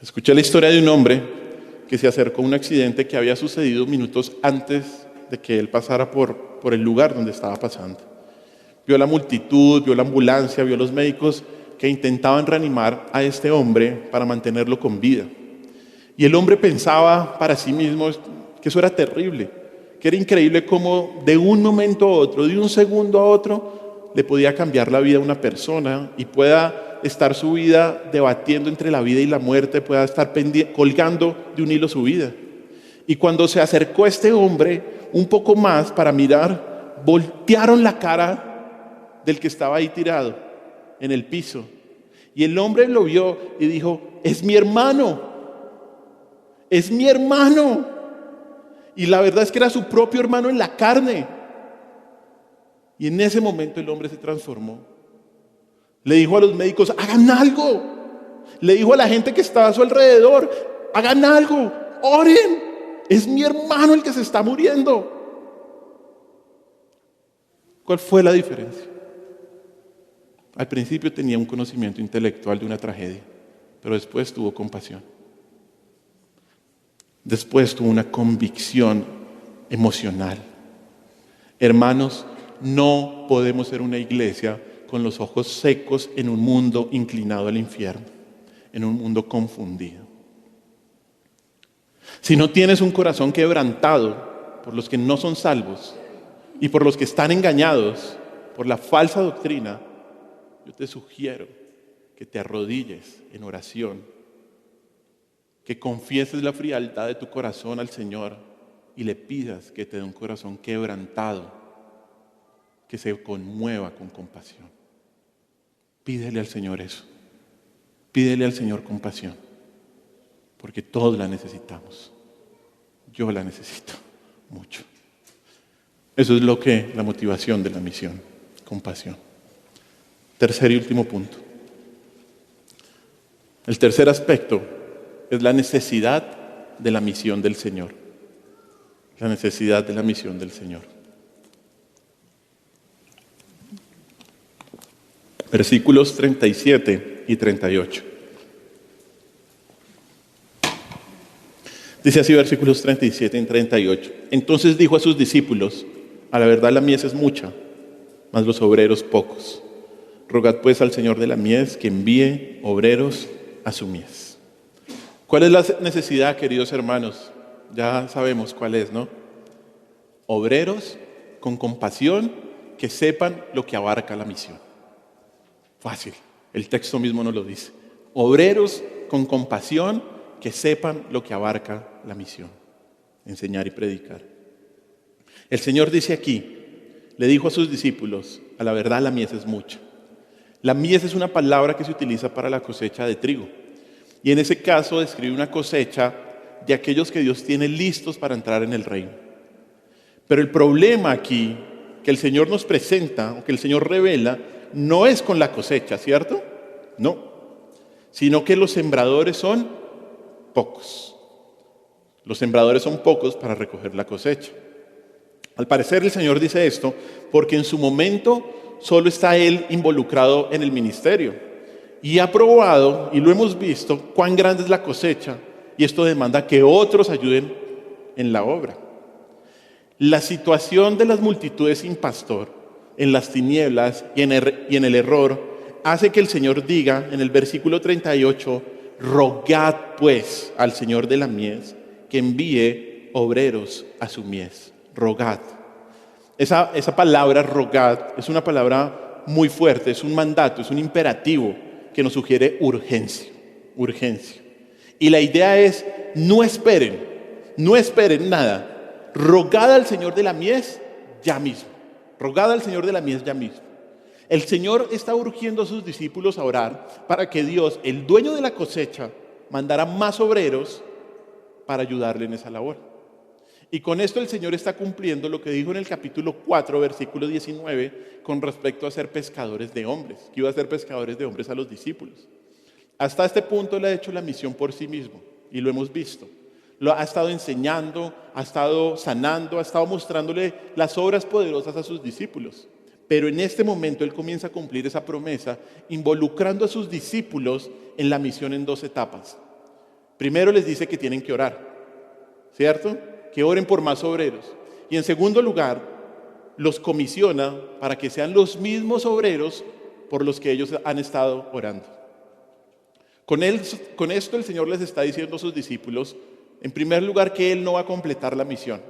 Escuché la historia de un hombre que se acercó a un accidente que había sucedido minutos antes de que él pasara por el lugar donde estaba pasando. Vio la multitud, vio la ambulancia, vio a los médicos que intentaban reanimar a este hombre para mantenerlo con vida. Y el hombre pensaba para sí mismo que eso era terrible, que era increíble cómo de un momento a otro, de un segundo a otro, le podía cambiar la vida a una persona y pueda estar su vida debatiendo entre la vida y la muerte, pueda estar colgando de un hilo su vida. Y cuando se acercó a este hombre un poco más para mirar, voltearon la cara del que estaba ahí tirado en el piso. Y el hombre lo vio y dijo: es mi hermano, es mi hermano. Y la verdad es que era su propio hermano en la carne. Y en ese momento el hombre se transformó. Le dijo a los médicos: hagan algo. Le dijo a la gente que estaba a su alrededor: hagan algo, oren, es mi hermano el que se está muriendo. ¿Cuál fue la diferencia? Al principio tenía un conocimiento intelectual de una tragedia, pero después tuvo compasión. Después tuvo una convicción emocional. Hermanos, no podemos ser una iglesia con los ojos secos en un mundo inclinado al infierno, en un mundo confundido. Si no tienes un corazón quebrantado por los que no son salvos y por los que están engañados por la falsa doctrina, yo te sugiero que te arrodilles en oración, que confieses la frialdad de tu corazón al Señor y le pidas que te dé un corazón quebrantado, que se conmueva con compasión. Pídele al Señor eso. Pídele al Señor compasión, porque todos la necesitamos. Yo la necesito mucho. Eso es la motivación de la misión, compasión. Tercer y último punto. El tercer aspecto es la necesidad de la misión del Señor. La necesidad de la misión del Señor. Versículos 37 y 38. Dice así versículos 37 y 38. Entonces dijo a sus discípulos: a la verdad la mies es mucha, mas los obreros pocos. Rogad pues al Señor de la mies que envíe obreros a su mies. ¿Cuál es la necesidad, queridos hermanos? Ya sabemos cuál es, ¿no? Obreros con compasión que sepan lo que abarca la misión. Fácil, el texto mismo nos lo dice. Obreros con compasión que sepan lo que abarca la misión. Enseñar y predicar. El Señor dice aquí, le dijo a sus discípulos, a la verdad la mies es mucha. La mies es una palabra que se utiliza para la cosecha de trigo. Y en ese caso describe una cosecha de aquellos que Dios tiene listos para entrar en el reino. Pero el problema aquí que el Señor nos presenta, o que el Señor revela, no es con la cosecha, ¿cierto? No, sino que los sembradores son pocos. Los sembradores son pocos para recoger la cosecha. Al parecer el Señor dice esto porque en su momento solo está Él involucrado en el ministerio. Y ha probado, y lo hemos visto, cuán grande es la cosecha, y esto demanda que otros ayuden en la obra. La situación de las multitudes sin pastor, en las tinieblas y en el error, hace que el Señor diga en el versículo 38, rogad pues al Señor de la mies que envíe obreros a su mies. Rogad. Esa palabra rogad es una palabra muy fuerte, es un mandato, es un imperativo que nos sugiere urgencia. Y la idea es, no esperen nada. Rogad al Señor de la mies ya mismo. Rogad al Señor de la mies ya mismo. El Señor está urgiendo a sus discípulos a orar para que Dios, el dueño de la cosecha, mandara más obreros para ayudarle en esa labor. Y con esto el Señor está cumpliendo lo que dijo en el capítulo 4, versículo 19, con respecto a ser pescadores de hombres, que iba a ser pescadores de hombres a los discípulos. Hasta este punto Él ha hecho la misión por sí mismo, y lo hemos visto. Lo ha estado enseñando, ha estado sanando, ha estado mostrándole las obras poderosas a sus discípulos. Pero en este momento Él comienza a cumplir esa promesa, involucrando a sus discípulos en la misión en 2 etapas. Primero les dice que tienen que orar, ¿cierto? Que oren por más obreros. Y en segundo lugar, los comisiona para que sean los mismos obreros por los que ellos han estado orando. Con esto el Señor les está diciendo a sus discípulos, en primer lugar, que Él no va a completar la misión,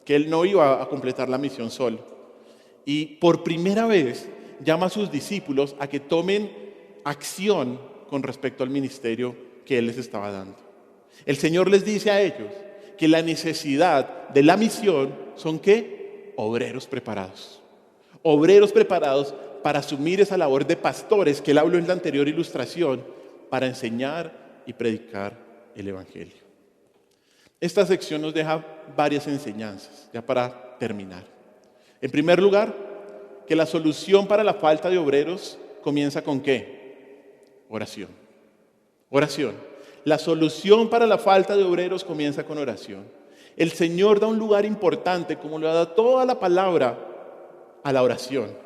que Él no iba a completar la misión solo. Y por primera vez llama a sus discípulos a que tomen acción con respecto al ministerio que Él les estaba dando. El Señor les dice a ellos que la necesidad de la misión son ¿qué? Obreros preparados. Obreros preparados para asumir esa labor de pastores que Él habló en la anterior ilustración, para enseñar y predicar el Evangelio. Esta sección nos deja varias enseñanzas, ya para terminar. En primer lugar, que la solución para la falta de obreros comienza con ¿qué? Oración. Oración. La solución para la falta de obreros comienza con oración. El Señor da un lugar importante, como lo da toda la palabra, a la oración.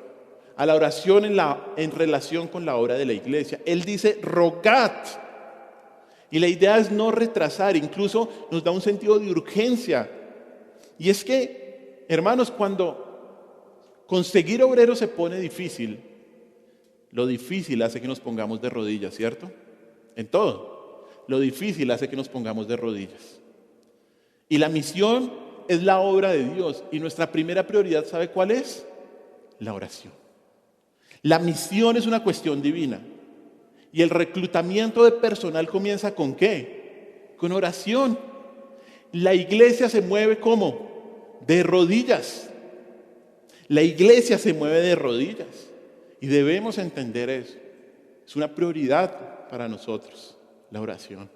A la oración en relación con la obra de la iglesia. Él dice, rogad. Y la idea es no retrasar, incluso nos da un sentido de urgencia. Y es que, hermanos, cuando conseguir obreros se pone difícil, lo difícil hace que nos pongamos de rodillas, ¿cierto? En todo. Lo difícil hace que nos pongamos de rodillas. Y la misión es la obra de Dios. Y nuestra primera prioridad, ¿sabe cuál es? La oración. La misión es una cuestión divina. Y el reclutamiento de personal comienza ¿con qué? Con oración. La iglesia se mueve ¿cómo? De rodillas. La iglesia se mueve de rodillas. Y debemos entender eso. Es una prioridad para nosotros, la oración.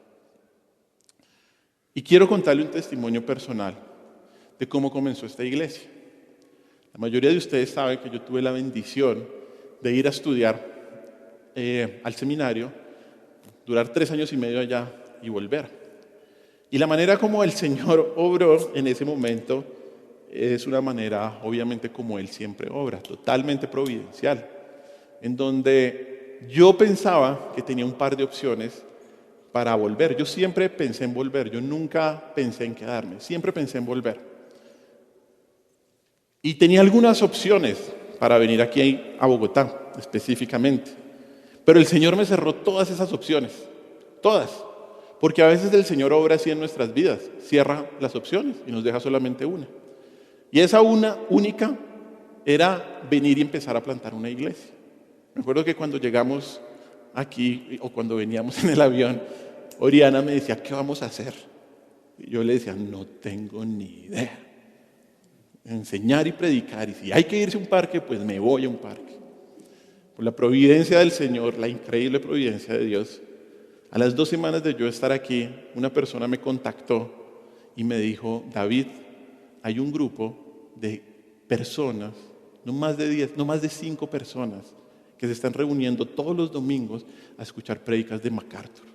Y quiero contarle un testimonio personal de cómo comenzó esta iglesia. La mayoría de ustedes saben que yo tuve la bendición de ir a estudiar al seminario, durar 3 años y medio allá y volver. Y la manera como el Señor obró en ese momento es una manera, obviamente, como Él siempre obra, totalmente providencial, en donde yo pensaba que tenía un par de opciones para volver. Yo siempre pensé en volver, yo nunca pensé en quedarme, siempre pensé en volver. Y tenía algunas opciones, para venir aquí a Bogotá específicamente. Pero el Señor me cerró todas esas opciones, todas. Porque a veces el Señor obra así en nuestras vidas, cierra las opciones y nos deja solamente una. Y esa una única era venir y empezar a plantar una iglesia. Me acuerdo que cuando llegamos aquí, o cuando veníamos en el avión, Oriana me decía, ¿qué vamos a hacer? Y yo le decía, no tengo ni idea. Enseñar y predicar, y si hay que irse a un parque, pues me voy a un parque. Por la providencia del Señor, la increíble providencia de Dios, a las 2 semanas de yo estar aquí, una persona me contactó y me dijo, David, hay un grupo de personas, no más de 10, no más de 5 personas, que se están reuniendo todos los domingos a escuchar prédicas de MacArthur,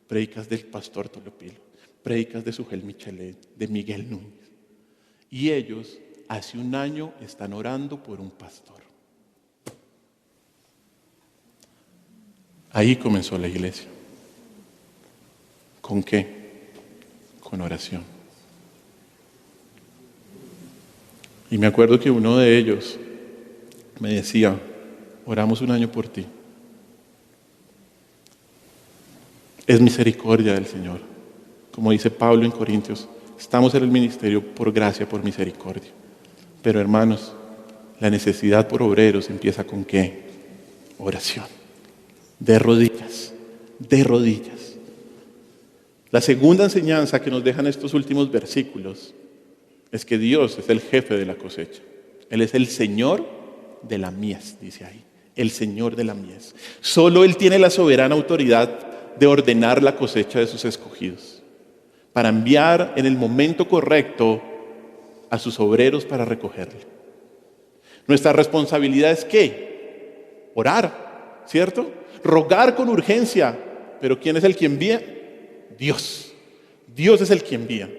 prédicas del pastor Tolopilo, prédicas de Sugel Michelet, de Miguel Núñez. Y ellos hace un año están orando por un pastor. Ahí comenzó la iglesia. ¿Con qué? Con oración. Y me acuerdo que uno de ellos me decía, oramos un año por ti. Es misericordia del Señor. Como dice Pablo en Corintios, estamos en el ministerio por gracia, por misericordia. Pero hermanos, la necesidad por obreros empieza con ¿qué? Oración. De rodillas, de rodillas. La segunda enseñanza que nos dejan estos últimos versículos es que Dios es el jefe de la cosecha. Él es el Señor de la mies, dice ahí. El Señor de la mies. Solo Él tiene la soberana autoridad de ordenar la cosecha de sus escogidos, para enviar en el momento correcto a sus obreros para recogerle. Nuestra responsabilidad es ¿qué? Orar, ¿cierto? Rogar con urgencia. ¿Pero quién es el que envía? Dios. Dios es el que envía.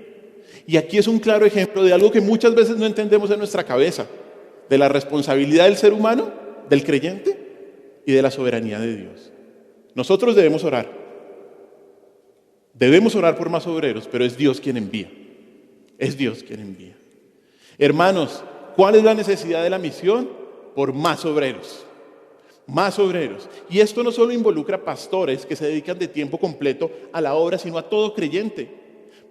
Y aquí es un claro ejemplo de algo que muchas veces no entendemos en nuestra cabeza, de la responsabilidad del ser humano, del creyente y de la soberanía de Dios. Nosotros debemos orar. Debemos orar por más obreros, pero es Dios quien envía. Es Dios quien envía. Hermanos, ¿cuál es la necesidad de la misión? Por más obreros. Más obreros. Y esto no solo involucra pastores que se dedican de tiempo completo a la obra, sino a todo creyente.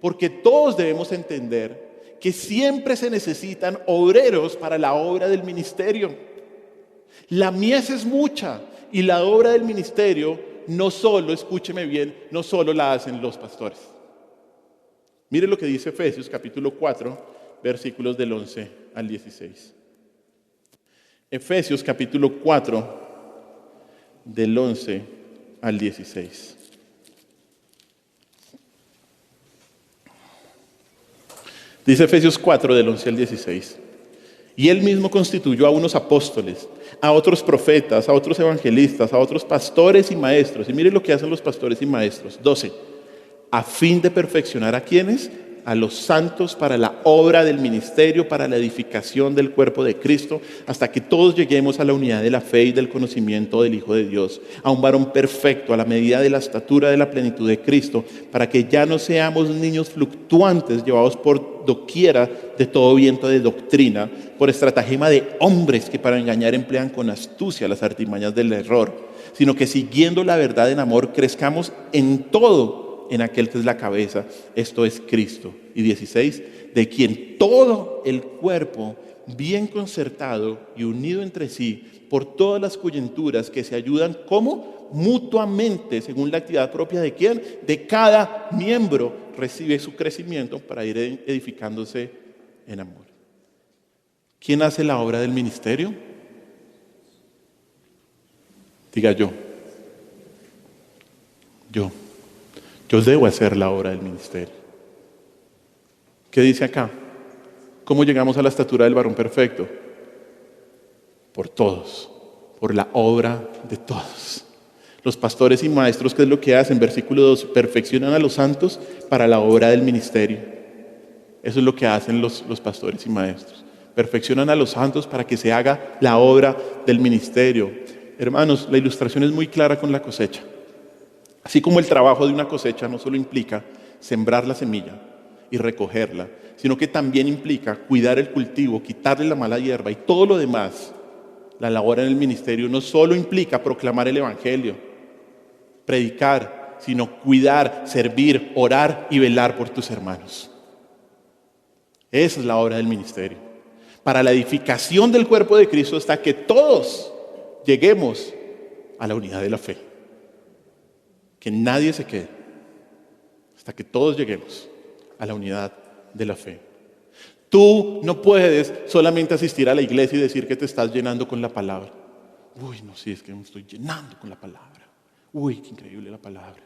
Porque todos debemos entender que siempre se necesitan obreros para la obra del ministerio. La mies es mucha y la obra del ministerio no solo, escúcheme bien, no solo la hacen los pastores. Mire lo que dice Efesios capítulo 4, versículos del 11 al 16. Efesios capítulo 4, del 11 al 16. Dice Efesios 4, del 11 al 16. Y Él mismo constituyó a unos apóstoles, a otros profetas, a otros evangelistas, a otros pastores y maestros. Y mire lo que hacen los pastores y maestros. 12. A fin de perfeccionar a quienes, a los santos para la obra del ministerio, para la edificación del cuerpo de Cristo, hasta que todos lleguemos a la unidad de la fe y del conocimiento del Hijo de Dios, a un varón perfecto, a la medida de la estatura de la plenitud de Cristo, para que ya no seamos niños fluctuantes, llevados por doquiera de todo viento de doctrina, por estratagema de hombres que para engañar emplean con astucia las artimañas del error, sino que siguiendo la verdad en amor, crezcamos en todo en aquel que es la cabeza, esto es Cristo. Y 16, de quien todo el cuerpo, bien concertado y unido entre sí, por todas las coyunturas que se ayudan como mutuamente, según la actividad propia de quién, de cada miembro, recibe su crecimiento para ir edificándose en amor. ¿Quién hace la obra del ministerio? Diga yo. Yo debo hacer la obra del ministerio. ¿Qué dice acá? ¿Cómo llegamos a la estatura del varón perfecto? Por todos, por la obra de todos. Los pastores y maestros, ¿qué es lo que hacen? Versículo 2, perfeccionan a los santos para la obra del ministerio. Eso es lo que hacen los pastores y maestros. Perfeccionan a los santos para que se haga la obra del ministerio. Hermanos, la ilustración es muy clara con la cosecha. Así como el trabajo de una cosecha no solo implica sembrar la semilla y recogerla, sino que también implica cuidar el cultivo, quitarle la mala hierba y todo lo demás La labor en el ministerio no solo implica proclamar el evangelio, predicar, sino cuidar, servir, orar y velar por tus hermanos. Esa es la obra del ministerio. Para la edificación del cuerpo de Cristo, hasta que todos lleguemos a la unidad de la fe. Que nadie se quede, hasta que todos lleguemos a la unidad de la fe. Tú no puedes solamente asistir a la iglesia y decir que te estás llenando con la palabra. Uy, no, sí, es que me estoy llenando con la palabra. Uy, qué increíble la palabra.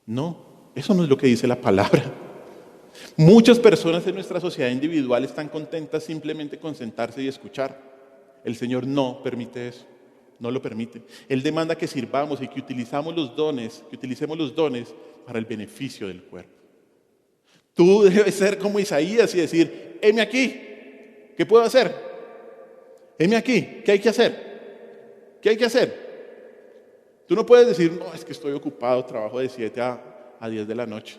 No, eso no es lo que dice la palabra. Muchas personas en nuestra sociedad individual están contentas simplemente con sentarse y escuchar. El Señor no permite eso, no lo permite. Él demanda que sirvamos y que utilicemos los dones para el beneficio del cuerpo. Tú debes ser como Isaías y decir, heme aquí, ¿qué puedo hacer? Heme aquí, ¿qué hay que hacer? ¿Qué hay que hacer? Tú no puedes decir, no, es que estoy ocupado, trabajo de 7 a 10 de la noche.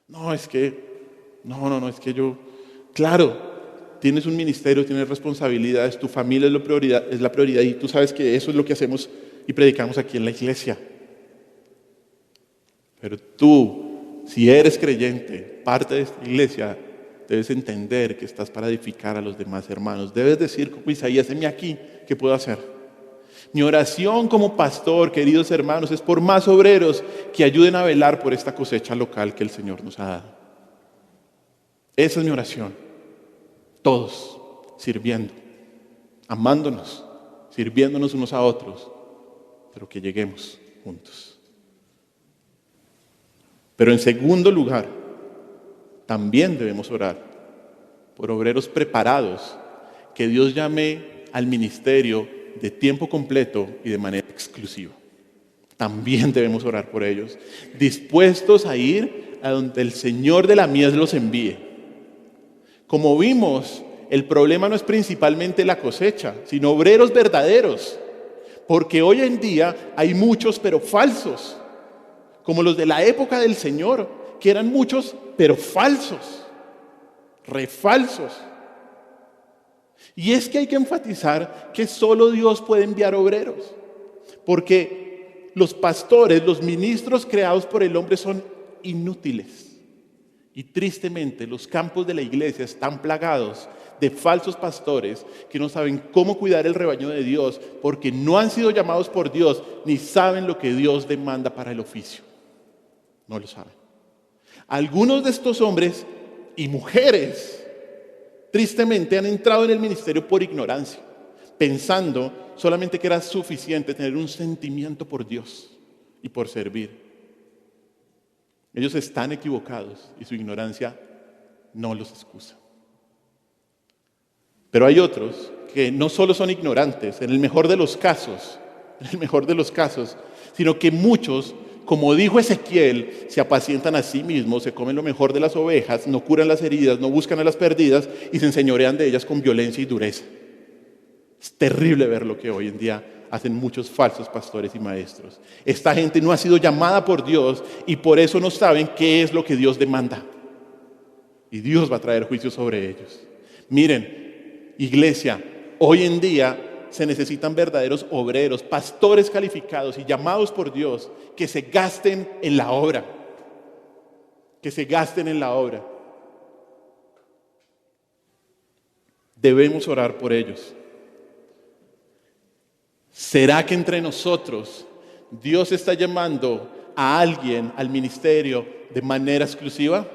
No, es que yo, claro, tienes un ministerio, tienes responsabilidades, tu familia es la prioridad y tú sabes que eso es lo que hacemos y predicamos aquí en la iglesia. Pero tú, si eres creyente, parte de esta iglesia, debes entender que estás para edificar a los demás hermanos. Debes decir como Isaías, heme aquí, ¿qué puedo hacer? Mi oración como pastor, queridos hermanos, es por más obreros que ayuden a velar por esta cosecha local que el Señor nos ha dado. Esa es mi oración. Todos sirviendo, amándonos, sirviéndonos unos a otros, pero que lleguemos juntos. Pero en segundo lugar, también debemos orar por obreros preparados que Dios llame al ministerio de tiempo completo y de manera exclusiva. También debemos orar por ellos, dispuestos a ir a donde el Señor de la mies los envíe. Como vimos, el problema no es principalmente la cosecha, sino obreros verdaderos, porque hoy en día hay muchos pero falsos, como los de la época del Señor, que eran muchos pero falsos, refalsos. Y es que hay que enfatizar que solo Dios puede enviar obreros, porque los pastores, los ministros creados por el hombre son inútiles. Y tristemente los campos de la iglesia están plagados de falsos pastores que no saben cómo cuidar el rebaño de Dios, porque no han sido llamados por Dios, ni saben lo que Dios demanda para el oficio. No lo saben. Algunos de estos hombres y mujeres tristemente han entrado en el ministerio por ignorancia, pensando solamente que era suficiente tener un sentimiento por Dios y por servir. Ellos están equivocados y su ignorancia no los excusa. Pero hay otros que no solo son ignorantes, en el mejor de los casos, sino que muchos, como dijo Ezequiel, se apacientan a sí mismos, se comen lo mejor de las ovejas, no curan las heridas, no buscan a las perdidas y se enseñorean de ellas con violencia y dureza. Es terrible ver lo que hoy en día hacen muchos falsos pastores y maestros. Esta gente no ha sido llamada por Dios y por eso no saben qué es lo que Dios demanda. Y Dios va a traer juicio sobre ellos. Miren, iglesia, hoy en día se necesitan verdaderos obreros, pastores calificados y llamados por Dios que se gasten en la obra. Que se gasten en la obra. Debemos orar por ellos. ¿Será que entre nosotros Dios está llamando a alguien al ministerio de manera exclusiva?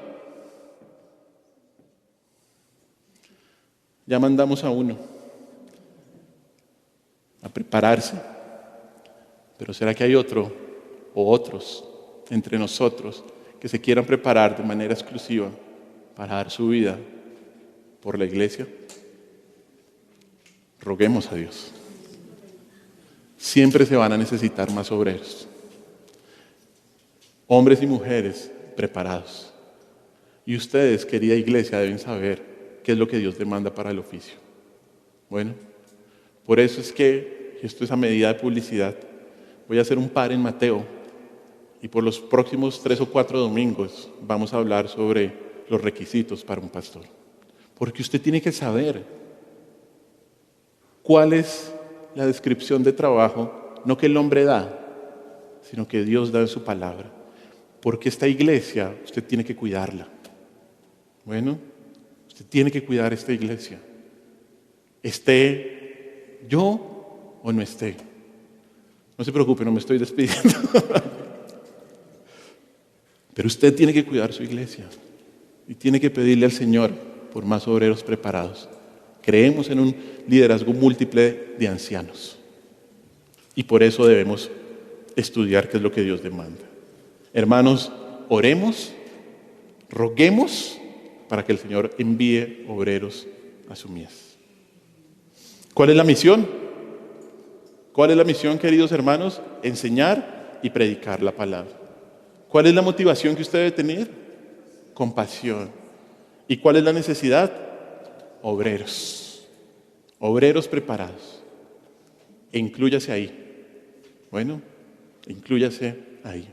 Ya mandamos a uno a prepararse, pero ¿será que hay otro o otros entre nosotros que se quieran preparar de manera exclusiva para dar su vida por la iglesia? Roguemos a Dios. Siempre se van a necesitar más obreros, hombres y mujeres preparados. Y ustedes, querida iglesia, deben saber qué es lo que Dios demanda para el oficio. Bueno, por eso es que, esto es a medida de publicidad, voy a hacer un par en Mateo y por los próximos 3 o 4 domingos vamos a hablar sobre los requisitos para un pastor. Porque usted tiene que saber ¿Cuál es la descripción de trabajo? No que el hombre da, sino que Dios da en su palabra. Porque esta iglesia, usted tiene que cuidarla. Bueno, usted tiene que cuidar esta iglesia. Esté yo o no esté. No se preocupe, no me estoy despidiendo. Pero usted tiene que cuidar su iglesia. Y tiene que pedirle al Señor por más obreros preparados. Creemos en un liderazgo múltiple de ancianos. Y por eso debemos estudiar qué es lo que Dios demanda. Hermanos, oremos, roguemos para que el Señor envíe obreros a su mies. ¿Cuál es la misión? ¿Cuál es la misión, queridos hermanos? Enseñar y predicar la palabra. ¿Cuál es la motivación que usted debe tener? Compasión. ¿Y cuál es la necesidad? Obreros. Obreros preparados. E inclúyase ahí. Bueno, inclúyase ahí.